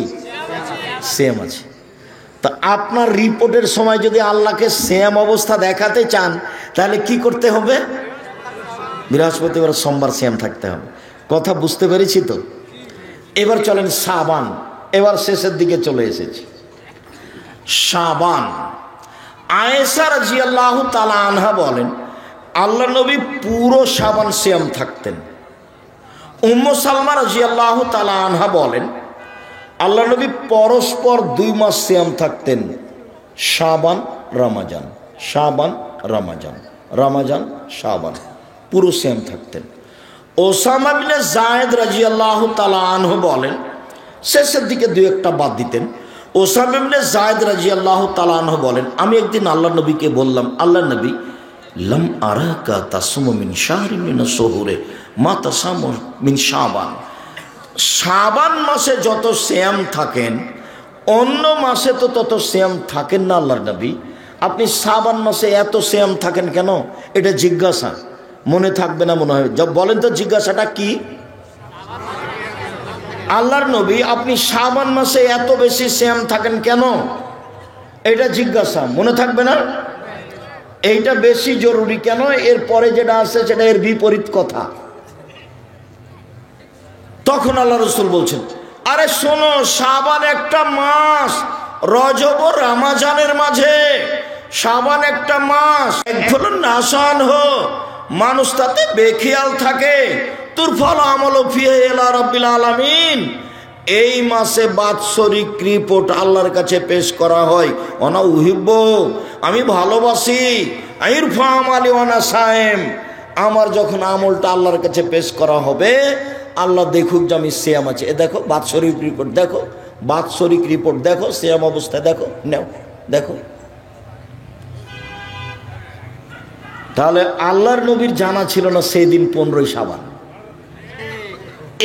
সিয়াম আছি। তা আপনার রিপোর্টের সময় যদি আল্লাহকে সিয়াম অবস্থা দেখাতে চান, তাহলে কি করতে হবে? বৃহস্পতিবার, সোমবার সিয়াম থাকতে হবে। কথা বুঝতে পেরেছি তো? এবার চলেন শাবান। এবার শেষের দিকে চলে এসেছি। শাবান। আয়েশা রাদিয়াল্লাহু তাআলা আনহা বলেন, আল্লাহ নবী পুরো শাবান সিয়াম থাকতেন। উম্মু সালমা রাদিয়াল্লাহু তাআলা আনহা বলেন, আল্লাহ নবী পরস্পর 2 মাস সিয়াম থাকতেন। শাবান, রমজান, শাবান, রমজান, রমজান, শাবান, পুরো সিয়াম থাকতেন। ওসামা বিন যায়েদ রাদিয়াল্লাহু তাআলা আনহু বলেন, শেষের দিকে 2-1টা বাদ দিতেন। ওসামা বিন যায়েদ রাদিয়াল্লাহু তাআলা আনহু বলেন, আমি একদিন আল্লাহ নবীকে বললাম, আল্লাহ নবী, লাম আরাকা তাসুমু মিন শাহরিন মিন শুহুরে মা তাসামু মিন শাবান। শাবান মাসে যত সিয়াম থাকেন, অন্য মাসে তো তত সিয়াম থাকেন না আল্লাহর নবী। আপনি শাবান মাসে এত সিয়াম থাকেন কেন? এটা জিজ্ঞাসা, মনে থাকবে না মনে হয়। বলেন তো জিজ্ঞাসাটা কি? আল্লাহর নবী, আপনি শাবান মাসে এত বেশি সিয়াম থাকেন কেন? এটা জিজ্ঞাসা, মনে থাকবে না? এইটা বেশি জরুরি কেন? এরপরে যেটা আছে সেটা এর বিপরীত কথা। তখন আল্লাহ রাসূল বলছেন, আরে শোনো, শাবান একটা মাস, রজব ও রমজানের মাঝে। শাবান একটা মাস, একফলন নাসান হো, মানুষ তাতে বেখেয়াল থাকে। তুরফাল আমল ফিহে ইলা রাব্বিল আলামিন। এই মাসে বাৎসরিক রিপোর্ট আল্লাহর কাছে পেশ করা হয়। অনা উহিব্বু, আমি ভালোবাসি। আইরফা আমালি ওয়ানা সায়েম, আমার যখন আমলটা আল্লাহর কাছে পেশ করা হবে, আল্লাহ দেখুক যে আমি সিয়াম আছি। এ দেখো বাৎসরিক রিপোর্ট দেখো, বাৎসরিক রিপোর্ট দেখো, সিয়াম অবস্থায় দেখো, নাও দেখো। তাহলে আল্লাহর নবীর জানা ছিল না সেই দিন 15ই শাবান।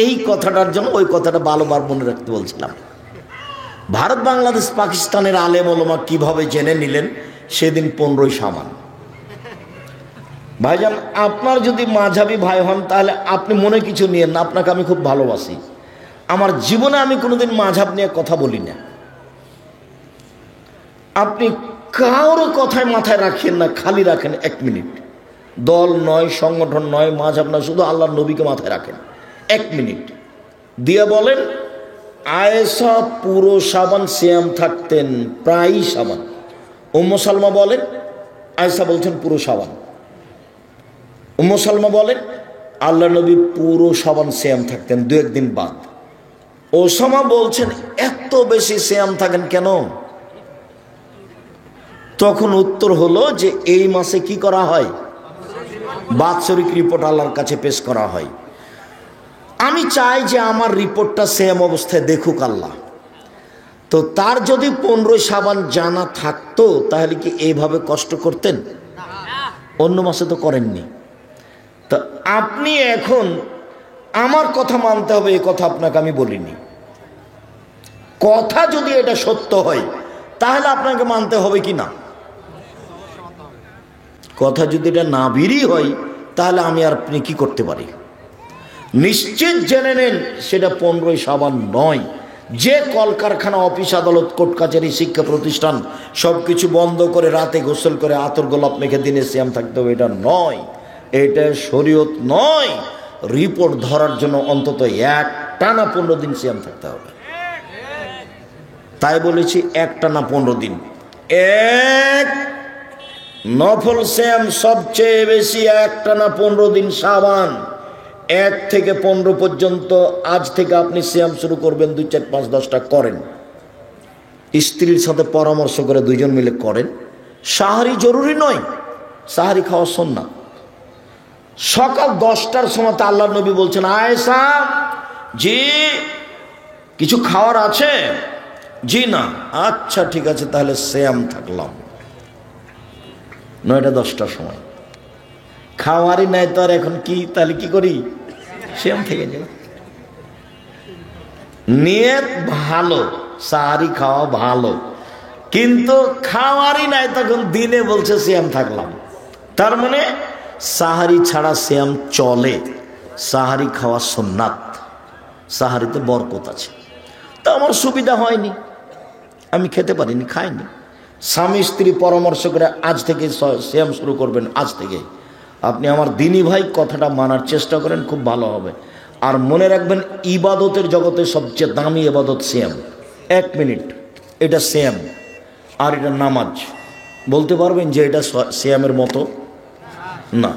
এই কথাটার জন্য ওই কথাটা ভালোবার মনে রাখতে বলছিলাম। ভারত বাংলাদেশ পাকিস্তানের আলেম ওলামা কিভাবে জেনে নিলেন সেদিন 15ই শাবান। ভাইজান, আপনার যদি মাঝহাবি ভাই হন তাহলে আপনি মনে কিছু নিয়েন না, আপনাকে আমি খুব ভালোবাসি। আমার জীবনে আমি কোনোদিন মাঝহাব নিয়ে কথা বলি না। আপনি কারো কথায় মাথায় রাখেন না, খালি রাখেন 1 মিনিট। দল নয়, সংগঠন নয়, মাঝহাব না, শুধু আল্লাহর নবীকে মাথায় রাখেন 1 মিনিট দিয়ে বলেন আয়েশা পুরো শাবান সিয়াম থাকতেন, প্রায়ই শাবান। উম্মু সালমা বলেন আয়েশা বলছেন পুরো শাবান। উম্মু সালমা বলেন আল্লাহ নবী পুরো শাবান সিয়াম থাকতেন, 2-1 দিন বাদ। ওসামা বলছেন এত বেশি সিয়াম থাকেন কেন? তখন উত্তর হলো যে এই মাসে কি করা হয়, বাৎসরিক রিপোর্ট আল্লাহর কাছে পেশ করা হয়। আমি চাই যে আমার রিপোর্টটা সেম অবস্থায় দেখুক আল্লাহ। তো তার যদি 15 শাবান জানা থাকতো তাহলে কি এইভাবে কষ্ট করতেন? অন্য মাসে তো করেননি। তা আপনি এখন আমার কথা মানতে হবে, এই কথা আপনাকে আমি বলিনি। কথা যদি এটা সত্য হয় তাহলে আপনাকে মানতে হবে কি না? কথা যদি এটা না বেরই হয় তাহলে আমি আর আপনি কি করতে পারি? নিশ্চিত জেনে নেন সেটা 15 শাবান নয়। যে কলকারখানা, অফিস, আদালত, কোর্ট কাছারি, শিক্ষা প্রতিষ্ঠান সবকিছু বন্ধ করে রাতে গোসল করে আতর গোলাপ মেখে দিনে সিয়াম থাকতে হবে, এটা নয়, এটা শরীয়ত নয়। রিপোর্ট ধরার জন্য অন্তত একটানা 15 দিন সিয়াম থাকতে হবে। তাই বলেছি একটানা 15 দিন। এক নফল সিয়াম সবচেয়ে বেশি একটানা 15 দিন শাবান। 1 থেকে 15 পর্যন্ত আজ থেকে আপনি সিয়াম শুরু করবেন, 2, 4, 5, 10টা করেন। স্ত্রীর সাথে পরামর্শ করে 2 জন মিলে করেন। সাহারি জরুরি নয়, সাহারি খাওয়া সুন্নাত। সকাল 10টার সময় আল্লাহর নবী বলছেন আয়েশা জি কিছু খাওয়ার আছে? জি না। আচ্ছা ঠিক আছে, তাহলে সিয়াম থাকলাম। 9টা 10টার সময় খাওয়ারই নাই তো আর এখন কি, তাহলে কি করি? সিয়াম থেকে যাই। নিয়ত ভালো, সাহারি খাওয়া ভালো, কিন্তু খাওয়ারই নাই তখন দিনে বলছে সিয়াম থাকলাম। তার মানে সাহারি ছাড়া সিয়াম চলে, সাহারি খাওয়া সুন্নাত, সাহারিতে বরকত আছে। তা আমার সুবিধা হয়নি, আমি খেতে পারিনি, খাইনি। স্বামী স্ত্রী পরামর্শ করে আজ থেকে সিয়াম শুরু করবেন, আজ থেকে। আপনি আমার দিনী ভাই, কথাটা মানার চেষ্টা করেন, খুব ভালো হবে। আর মনে রাখবেন ইবাদতের জগতে সবচেয়ে দামি ইবাদত সিয়াম। 1 মিনিট, এটা সিয়াম আর এটা নামাজ। বলতে পারবেন যে এটা সিয়ামের মতো না,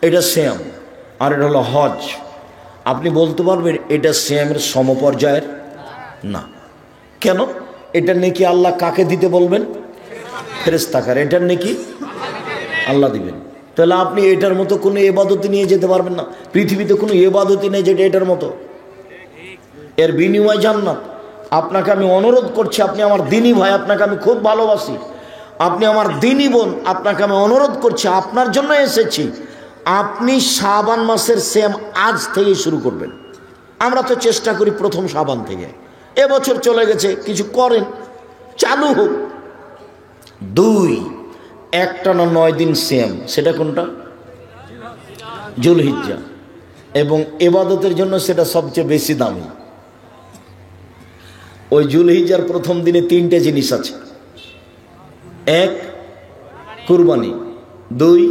এটা সিয়াম। আর এটা হলো হজ। আপনি বলতে পারবেন এটা সিয়ামের সমপর্যায়ের না। কেন? এটা নেকি আল্লাহ কাকে দিতে বলবেন? ফেরেশতাকার। এটার নেকি আল্লাহ দিবেন। তাহলে আপনি এটার মতো কোনো ইবাদতি নিয়ে যেতে পারবেন না। পৃথিবীতে কোনো ইবাদতি নেই যেটা এটার মতো। এর বিনিময় জান্নাত। আপনাকে আমি অনুরোধ করছি, আপনি আমার দিনী ভাই, আপনাকে আমি খুব ভালোবাসি, আপনি আমার দিনী বোন, আপনাকে আমি অনুরোধ করছি, আপনার জন্য এসেছি, আপনি শাবান মাসের সিয়াম আজ থেকেই শুরু করবেন। আমরা তো চেষ্টা করি প্রথম শাবান থেকে। এবছর চলে গেছে, কিছু করেন, চালু হোক। 2, একটানা 9 দিন সিয়াম, সেটা কোনটা? জুলহিজ্জা। এবং ইবাদতের জন্য সেটা সবচেয়ে বেশি দামি। ওই জুলহিজ্জার প্রথম দিনে 3টে জিনিস আছে। 1 কুরবানি, 2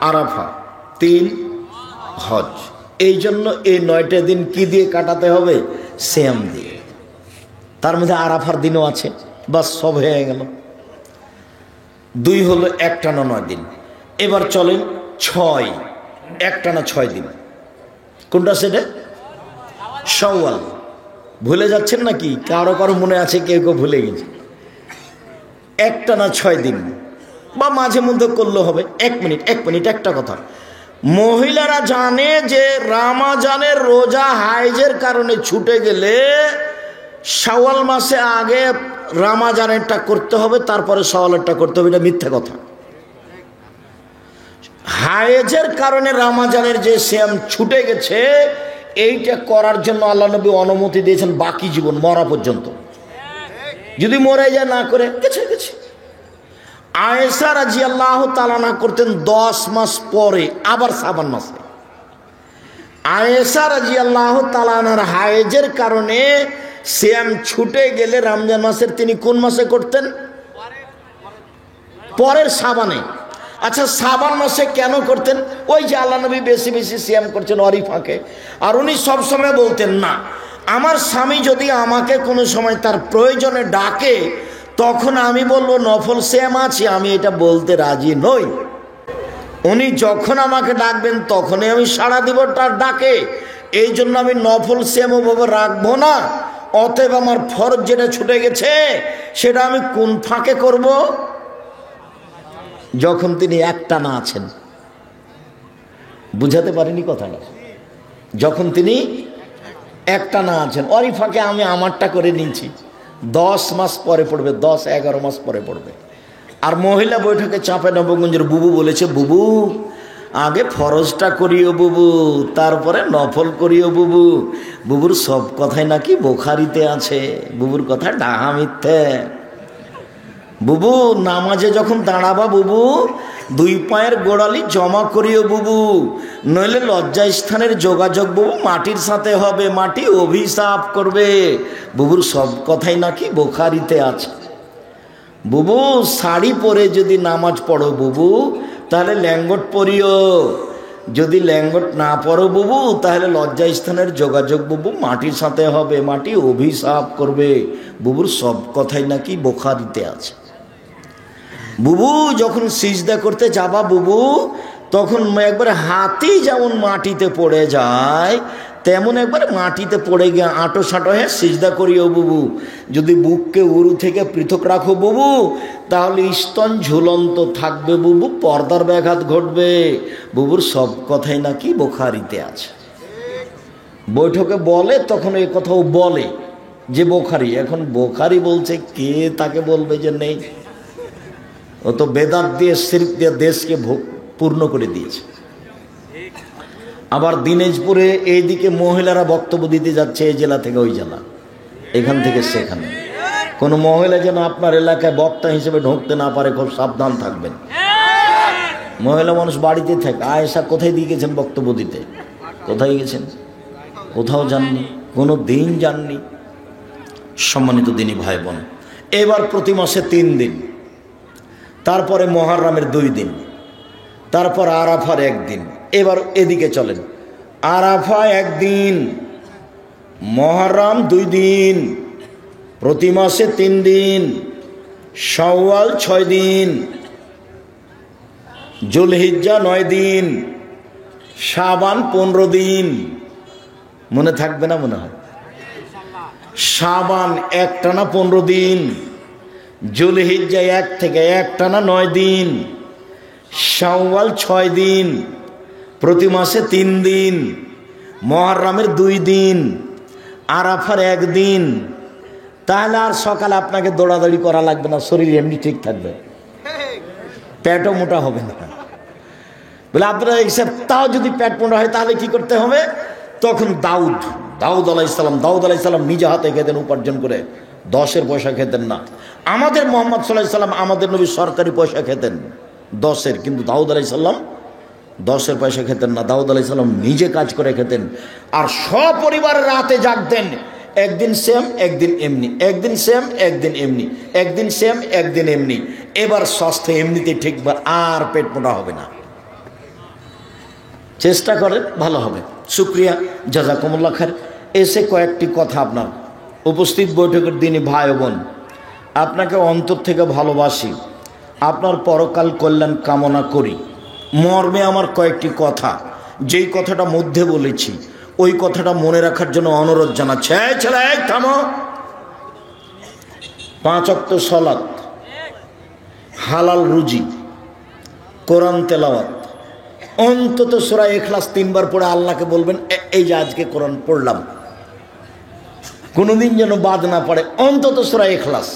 আরাফা, 3 হজ। এই জন্য এই 9টা দিন কি দিয়ে কাটাতে হবে? সিয়াম দিয়ে। তার মধ্যে আরাফার দিনও আছে, বাস সব হয়ে গেল। 2 হলো একটানা 9 দিন। এবার চলেন 6, একটানা 6 দিন। কোনটা সেটা? শাওয়াল। ভুলে যাচ্ছেন নাকি? কারো কারো মনে আছে, কেউ কেউ ভুলে গেছে। একটানা 6 দিন বা মাঝে মধ্যে করলে হবে। 1 মিনিট একটা কথা। মহিলারা জানে যে রমজানের রোজা হাইজের কারণে ছুটে গেলে শাওয়াল মাসে আগে রমজানেরটা করতে হবে, তারপরে শাওয়ালেরটা করতে হবে। এটা মিথ্যা কথা। হাইজের কারণে রমজানের যে সিয়াম ছুটে গেছে, এইটা করার জন্য আল্লাহ নবী অনুমতি দিয়েছেন বাকি জীবন, মরা পর্যন্ত। যদি মরে যায় না করে গেছে গেছে। আয়েশা রাদিয়াল্লাহু তাআলা না করতেন 10 মাস পরে, আবার শাবান মাসে। আয়েশা রাদিয়াল্লাহু তাআলার হায়েজের কারণে সিয়াম ছুটে গেলে রমজান মাসের তিনি কোন মাসে করতেন? পরের শাবানে। আচ্ছা, শাবান মাসে কেন করতেন? ওই যে আল্লাহ নবী বেশি বেশি সিয়াম করছেন ওরই ফাঁকে। আর উনি সবসময় বলতেন না, আমার স্বামী যদি আমাকে কোনো সময় তার প্রয়োজনে ডাকে তখন আমি বলবো নফল সিয়াম আছে, আমি এটা বলতে রাজি নই। উনি যখন আমাকে ডাকবেন তখনই আমি সাড়া দিব তার ডাকে। এই জন্য আমি নফল সিয়াম ওভাবে রাখবো না। অতএব আমার ফরজ যেটা ছুটে গেছে সেটা আমি কোন ফাঁকে করব? যখন তিনি একটানা আছেন। বুঝাতে পারিনি কথাটা? যখন তিনি একটানা আছেন, ওরই ফাঁকে আমি আমারটা করে নিয়েছি। 10 মাস পরে পড়বে, 10-11 মাস পরে পড়বে। আর মহিলা বৈঠকে চাঁপে নবগঞ্জের বুবু বলেছে, বুবু আগে ফরজটা করিও বুবু, তারপরে নফল করিও বুবু। বুবুর সব কথাই নাকি বুখারীতে আছে, বুবুর কথা ডাহা মিথ্যে। বুবু নামাজে যখন দাঁড়াবা বুবু 2 পায়ের গোড়ালি জমা করিও বুবু, নইলে লজ্জাস্থানের যোগাযোগ বুবু মাটির সাথে হবে, মাটি অভিশাপ করবে। বুবুর সব কথাই নাকি বুখারীতে আছে। বুবু শাড়ি পরে যদি নামাজ পড়ো বুবু তাহলে ল্যাঙ্গট পরিও, যদি ল্যাঙ্গট না পড়ো বুবু তাহলে লজ্জাস্থানের যোগাযোগ বুবু মাটির সাথে হবে, মাটি অভিশাপ করবে। বুবুর সব কথাই নাকি বুখারীতে আছে। বুবু যখন সিজদা করতে যাবা বুবু তখন একবারে হাতি যেমন মাটিতে পড়ে যায় তেমন একবারে মাটিতে পড়ে গিয়ে আঁটো সাঁটো হয়ে সিজদা করিও বুবু। যদি বুককে উরু থেকে পৃথক রাখো বুবু তাহলে স্তন ঝুলন্ত থাকবে বুবু, পর্দার ব্যাঘাত ঘটবে। বুবুর সব কথাই নাকি বুখারীতে আছে। বৈঠকে বলে তখন এই কথাও বলে যে বুখারী। এখন বুখারী বলছে, কে তাকে বলবে যে নেই? ও তো বেদাত দিয়ে শিরক দিয়ে দেশকে পূর্ণ করে দিয়েছে। আবার দিনাজপুরে এইদিকে মহিলারা বক্তব্য দিতে যাচ্ছে এই জেলা থেকে ওই জেলা, এখান থেকে সেখানে। কোনো মহিলা যেন আপনার এলাকায় বক্তা হিসেবে ঢুকতে না পারে, খুব সাবধান থাকবেন। মহিলা মানুষ বাড়িতে থাকে। আয়েশা কোথায় দিয়ে গেছেন বক্তব্য দিতে? কোথায় গেছেন? কোথাও যাননি, কোনো দিন যাননি। সম্মানিত দিনী ভাই বোন, এবার প্রতি মাসে 3 দিন, তারপরে মুহররমের 2 দিন, তারপর আরাফার 1 দিন। এবার এদিকে চলেন, আরাফা 1 দিন, মুহররম 2 দিন, প্রতি মাসে 3 দিন, শাওয়াল 6 দিন, জুলহিজ্জা 9 দিন, শাবান 15 দিন। মনে থাকবে না মনে হয়? শাবান একটানা 15 দিন, জুলহিজ্জা 1 থেকে একটানা 9 দিন, শাওয়াল 6 দিন, প্রতি মাসে 3 দিন, মুহররমের 2 দিন, আরাফার 1 দিন। তাহলে আর সকালে আপনাকে দৌড়াদৌড়ি করা লাগবে না, শরীর এমনি ঠিক থাকবে, পেটও মোটা হবে না। বলে আপনারা হিসাব, তাও যদি পেট মোটা হয় তাহলে কি করতে হবে? তখন দাউদ আলাইহিস সালাম নিজে হাতে খেতেন উপার্জন করে, 10-এর পয়সা খেতেন না। আমাদের মুহাম্মদ সাল্লাল্লাহু আলাইহি সাল্লাম আমাদের নবী সরকারি পয়সা খেতেন 10-এর, কিন্তু দাউদ আলাইহিস সালাম 10-এর পয়সা খেতেন না। দাউদ আলাইহিস সালাম নিজে কাজ করে খেতেন আর সপরিবারে রাতে জাগতেন। একদিন সেম একদিন এমনি, একদিন সেম একদিন এমনি, একদিন সেম একদিন এমনি। এবার স্বাস্থ্য এমনিতে ঠিক, আর পেট মোটা হবে না। চেষ্টা করেন, ভালো হবে। শুকরিয়া, জাযাকুমুল্লাহ খায়ের। এসে কয়েকটি কথা আপনার উপস্থিত বৈঠকের দিনই ভাই বোন, আপনাকে অন্তর থেকে ভালোবাসি, আপনার পরকাল কল্যাণ কামনা করি। মর্মে আমার কয়েকটি কথা, যেই কথাটা মধ্যে বলেছি ওই কথাটা মনে রাখার জন্য অনুরোধ জানাচ্ছি। ছেলে থামো। 5 ওয়াক্ত সালাত, হালাল রুজি, কোরআন তেলাওয়াত, অন্তত সূরা ইখলাস 3 বার পড়ে আল্লাহকে বলবেন এই যে আজকে কোরআন পড়লাম, কোনোদিন যেন বাদ না পড়ে। অন্তত সূরা ইখলাস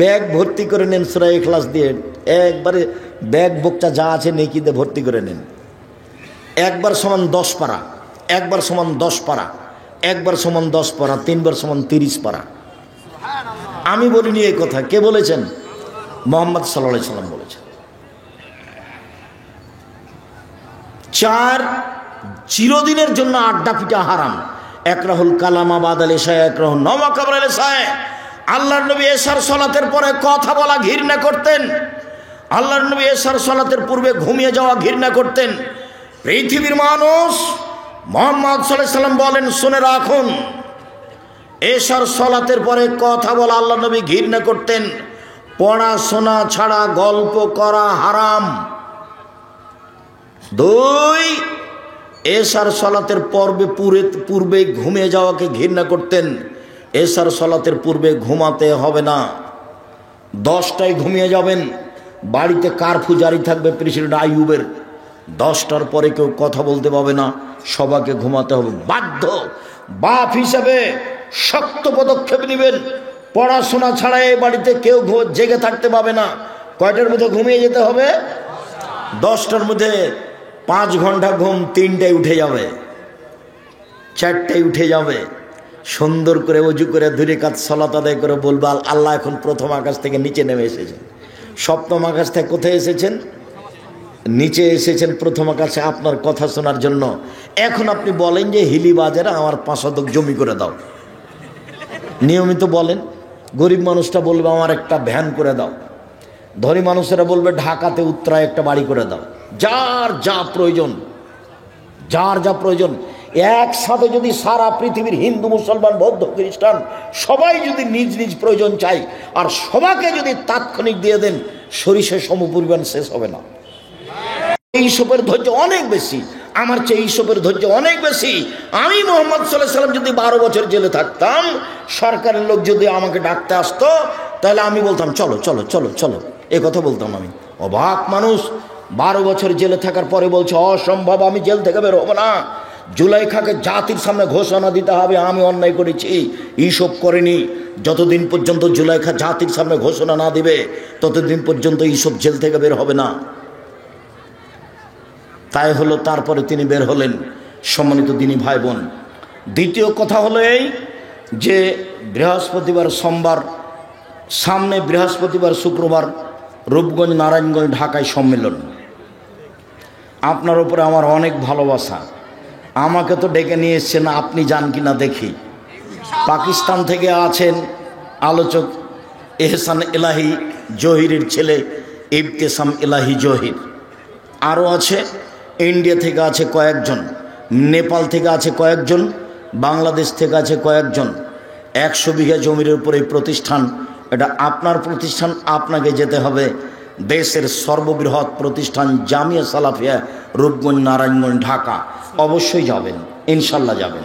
ব্যাগ ভর্তি করে নেন, সূরা ইখলাস দিয়ে একবারে ব্যাগ বোকটা যা আছে নেকিতে ভর্তি করে নেন। 1 বার সমান 10 পারা, একবার সমান 10 পারা, একবার সমান 10 পারা, 3 বার সমান 30 পারা। আমি বলিনি এই কথা, কে বলেছেন? মুহাম্মদ সাল্লাল্লাহু আলাইহি সাল্লাম বলেছেন। 4 চিরদিনের জন্য আড্ডা পিটা হারাম। একরাহুল কালামা বাদাল এশা, একরাহুল নওমা কাবলাল এশা। আল্লাহর নবী এশার সালাতের পরে কথা বলা ঘৃণা করতেন। আল্লাহর নবী এশার সালাতের পূর্বে ঘুমিয়ে যাওয়া ঘৃণা করতেন। পৃথিবীর মানুষ মুহাম্মদ সাল্লাল্লাহু আলাইহি সাল্লাম বলেন, শুনে রাখুন, এশার সালাতের পরে কথা বলা আল্লাহর নবী ঘৃণা করতেন। পড়াশোনা ছাড়া গল্প করা হারাম। 2, এশার সালাতের পূর্বে ঘুমিয়ে যাওয়াকে ঘৃণা করতেন। এশার সালাতের পূর্বে ঘুমাতে হবে না। 10টায় ঘুমিয়ে যাবেন। বাড়িতে কারফিউ জারি থাকবে প্রেসিডেন্ট আইয়ুবের। 10টার পরে কেউ কথা বলতে পাবে না, সবাইকে ঘুমাতে হবে। বাধ্য বাপ হিসাবে শক্ত পদক্ষেপ নেবেন। পড়াশোনা ছাড়া এই বাড়িতে কেউ জেগে থাকতে পাবে না। কয়টার মধ্যে ঘুমিয়ে যেতে হবে? 10টার মধ্যে। 5 ঘন্টা ঘুম 3টায় উঠে যাবে, 4টায় উঠে যাবে। সুন্দর করে ওযু করে 2 রাকাত সালাত আদায় করে বলবে, আল্লাহ এখন প্রথম আকাশ থেকে নিচে নেমে এসেছেন। সপ্তম আকাশ থেকে কোথায় এসেছেন? নিচে এসেছেন প্রথম আকাশে আপনার কথা শোনার জন্য। এখন আপনি বলেন যে হিলি বাজারে আমার 5 শতক জমি করে দাও। নিয়মিত বলেন। গরিব মানুষটা বলবে আমার একটা ভ্যান করে দাও। ধনী মানুষেরা বলবে ঢাকাতে উত্তরায় একটা বাড়ি করে দাও। যার যা প্রয়োজন, যার যা প্রয়োজন। একসাথে যদি সারা পৃথিবীর হিন্দু, মুসলমান, বৌদ্ধ, খ্রিস্টান সবাই যদি নিজ নিজ প্রয়োজন চাই আর সবাইকে যদি তাৎক্ষণিক দিয়ে দেন, সরিষার সমপরিমাণ শেষ হবে না। এইসবের ধৈর্য অনেক বেশি, আমার চেয়ে এইসবের ধৈর্য অনেক বেশি। আমি মুহাম্মদ সাল্লাল্লাহু আলাইহি সাল্লাম যদি 12 বছর জেলে থাকতাম, সরকারের লোক যদি আমাকে ডাকতে আসতো, তাহলে আমি বলতাম চলো চলো চলো চলো, এ কথা বলতাম আমি। অবাক মানুষ 12 বছর জেলে থাকার পরে বলছে অসম্ভব, আমি জেল থেকে বের হবো না। জুলাইখাকে জাতির সামনে ঘোষণা দিতে হবে আমি অন্যায় করেছি, এইসব করিনি। যতদিন পর্যন্ত জুলাইখা জাতির সামনে ঘোষণা না দিবে, ততদিন পর্যন্ত এইসব জেল থেকে বের হবে না। তাই হলো, তারপরে তিনি বের হলেন। সম্মানিত দিনী ভাই বোন, দ্বিতীয় কথা হলো এই যে বৃহস্পতিবার, সোমবার, সামনে বৃহস্পতিবার, শুক্রবার রূপগঞ্জ, নারায়ণগঞ্জ, ঢাকায় সম্মেলন। আপনার উপরে আমার অনেক ভালোবাসা। আমাকে তো ডেকে নিয়ে এসছেন, আপনি যান কিনা দেখি। পাকিস্তান থেকে আছেন আলোচক এহসান এলাহি জহিরের ছেলে ইবতেসাম এলাহি জহির। আরও আছে ইন্ডিয়া থেকে আছে কয়েকজন, নেপাল থেকে আছে কয়েকজন, বাংলাদেশ থেকে আছে কয়েকজন। 100 বিঘা জমির উপরে এই প্রতিষ্ঠান। এটা আপনার প্রতিষ্ঠান, আপনাকে যেতে হবে। দেশের সর্ববৃহৎ প্রতিষ্ঠান জামিয়া সালাফিয়া, রূপগঞ্জ, নারায়ণগঞ্জ, ঢাকা। অবশ্যই যাবেন, ইনশাল্লাহ যাবেন।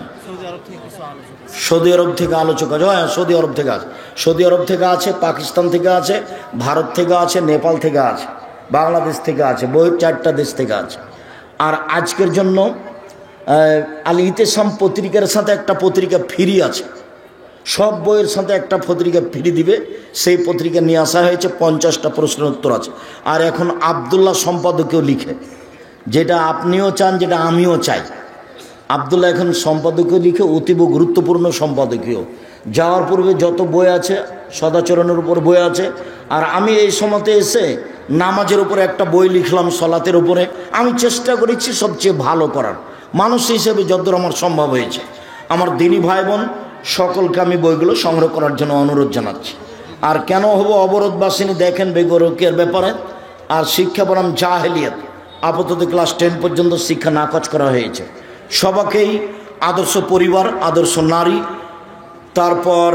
সৌদি আরব থেকে আলোচক আছে। হ্যাঁ, সৌদি আরব থেকে আছে, সৌদি আরব থেকে আছে, পাকিস্তান থেকে আছে, ভারত থেকে আছে, নেপাল থেকে আছে, বাংলাদেশ থেকে আছে, 4টা দেশ থেকে আছে। আর আজকের জন্য আল ইতেসাম পত্রিকার সাথে একটা পত্রিকা ফ্রি আছে। সব বইয়ের সাথে একটা পত্রিকা ফ্রি দিবে। সেই পত্রিকা নিয়ে আসা হয়েছে, 50টা প্রশ্নের উত্তর আছে। আর এখন আবদুল্লাহ সম্পাদকীয় লিখে, যেটা আপনিও চান, যেটা আমিও চাই। আবদুল্লাহ এখন সম্পাদকীয় লিখে, অতীব গুরুত্বপূর্ণ সম্পাদকীয়। যাওয়ার পূর্বে যত বই আছে সদাচরণের উপর বই আছে। আর আমি এই সময়তে এসে নামাজের উপরে একটা বই লিখলাম, সলাতের উপরে। আমি চেষ্টা করেছি সবচেয়ে ভালো করার, মানুষ হিসেবে যতদূর আমার সম্ভব হয়েছে। আমার দিনী ভাই বোন সকলকে আমি বইগুলো সংগ্রহ করার জন্য অনুরোধ জানাচ্ছি। আর কেন হবো অবরোধবাসিনী দেখেন বেগরকের ব্যাপারে। আর শিক্ষা বনাম জাহেলিয়াত, আপাতত ক্লাস 10 পর্যন্ত শিক্ষা নাকচ করা হয়েছে। সবাইকেই আদর্শ পরিবার, আদর্শ নারী, তারপর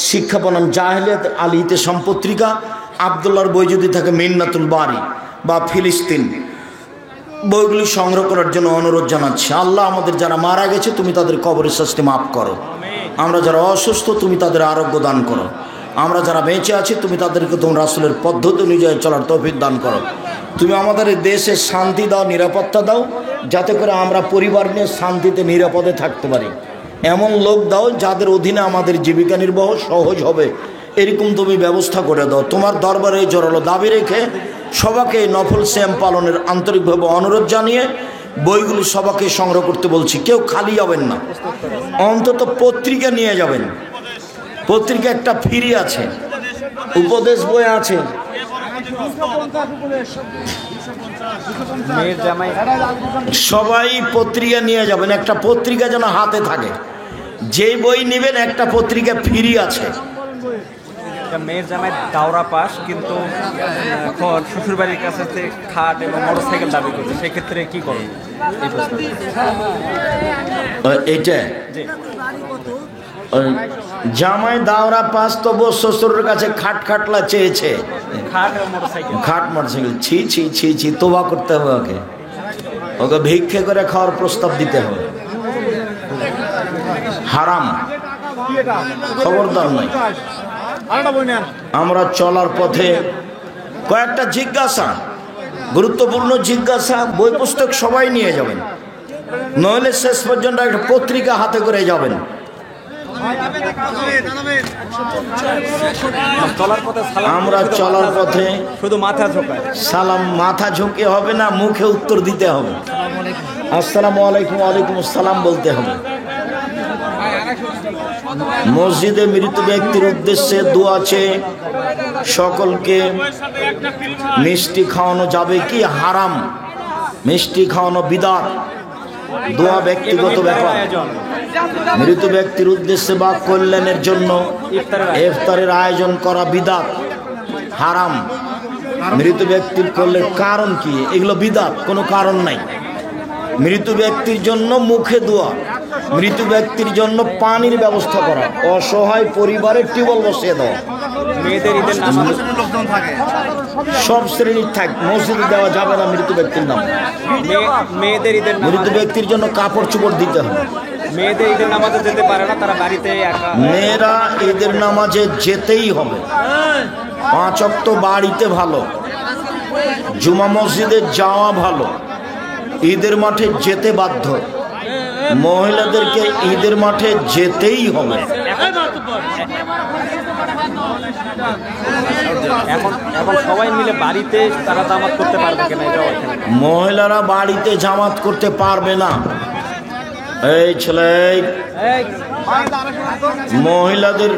শিক্ষা বনাম জাহেলিয়াত, আল ইতেসাম পত্রিকা, আবদুল্লাহর বই যদি থাকে মিন্নাতুল বারি বা ফিলিস্তিন, বইগুলি সংগ্রহ করার জন্য অনুরোধ জানাচ্ছি। আল্লাহ আমাদের যারা মারা গেছে তুমি তাদের কবরের শাস্তি মাফ করো। আমরা যারা অসুস্থ তুমি তাদের আরোগ্য দান করো। আমরা যারা বেঁচে আছি তুমি তাদেরকে তোমার রাসূলের পদ্ধতি অনুযায়ী চলার তৌফিক দান করো। তুমি আমাদের এই দেশে শান্তি দাও, নিরাপত্তা দাও, যাতে করে আমরা পরিবার নিয়ে শান্তিতে নিরাপদে থাকতে পারি। এমন লোক দাও যাদের অধীনে আমাদের জীবিকা নির্বাহ সহজ হবে, এরকম তুমি ব্যবস্থা করে দাও। তোমার দরবারে জোরালো দাবি রেখে সবাইকে নফল সিয়াম পালনের আন্তরিকভাবে অনুরোধ জানিয়ে বইগুলো সবাইকে সংগ্রহ করতে বলছি, কেউ খালি যাবেন না, অন্তত পত্রিকা নিয়ে যাবেন। পত্রিকা একটা ফ্রি আছে, উপদেশ বই আছে। সবাই পত্রিকা নিয়ে যাবেন, একটা পত্রিকা যেন হাতে থাকে। যে বই নেবেন একটা পত্রিকা ফ্রি আছে। মেয়ের জামাই দাওরা পাস, কিন্তু এখন শ্বশুরবাড়ির কাছে খাট এবং মোটরসাইকেল দাবি করছে, সেক্ষেত্রে কি করবেন? এইটা জামাই দাওরা পাস, তবু শ্বশুরের কাছে খাট খাটলা চেয়েছে, খাট মোটরসাইকেল, খাট মোটরসাইকেল। ছি ছি ছি ছি, তোবা করতে হবে, ওকে ওকে ভিক্ষে করে খাওয়ার প্রস্তাব দিতে হবে। হারাম, খবরদার নাই। আমরা চলার পথে কয়েকটা জিজ্ঞাসা, গুরুত্বপূর্ণ জিজ্ঞাসা, বই পুস্তক সবাই নিয়ে যাবেন, নইলে শেষ পর্যন্ত একটা পত্রিকা হাতে করে যাবেন। আমরা চলার পথে শুধু মাথা ঝোঁকায়, সালাম মাথা ঝুঁকে হবে না, মুখে উত্তর দিতে হবে। আসসালামু আলাইকুম, ওয়ালাইকুম আসসালাম বলতে হবে। মসজিদে মৃত ব্যক্তির উদ্দেশ্যে দোয়া চেয়ে সকলকে মিষ্টি খাওয়ানো যাবে কি? হারাম। মিষ্টি খাওয়ানো বিদআত, দোয়া ব্যক্তিগত ব্যাপার। মৃত ব্যক্তির উদ্দেশ্যে বা কল্যাণের জন্য ইফতারের আয়োজন করা বিদআত, হারাম। মৃত ব্যক্তির করলে কারণ কি? এগুলো বিদআত, কোনো কারণ নাই। মৃত ব্যক্তির জন্য মুখে দোয়া, মৃত ব্যক্তির জন্য পানির ব্যবস্থা করা, অসহায় পরিবারের টিউবওয়েল বসিয়ে দেওয়া। মেয়েদের ঈদের নামাজ সব শ্রেণীর থাক, মসজিদে দেওয়া যাবে না মৃত ব্যক্তির নাম। মেয়েদের ঈদের মৃত ব্যক্তির জন্য কাপড় চোপড় দিতে হবে। মেয়েদের ঈদের নামাজে যেতে পারে না, তারা বাড়িতে একা। মেয়েরা ঈদের নামাজে যেতেই হবে। 5 ওয়াক্ত বাড়িতে ভালো, জুমা মসজিদে যাওয়া ভালো, ঈদের মাঠে যেতে বাধ্য। মহিলাদেরকে ঈদের মাঠে যেতেই হবে। এখন সবাই মিলে বাড়িতে তারা জামাত করতে পারবে কিনা? মহিলারা বাড়িতে জামাত করতে পারবে না। এই ছেলে, মহিলাদের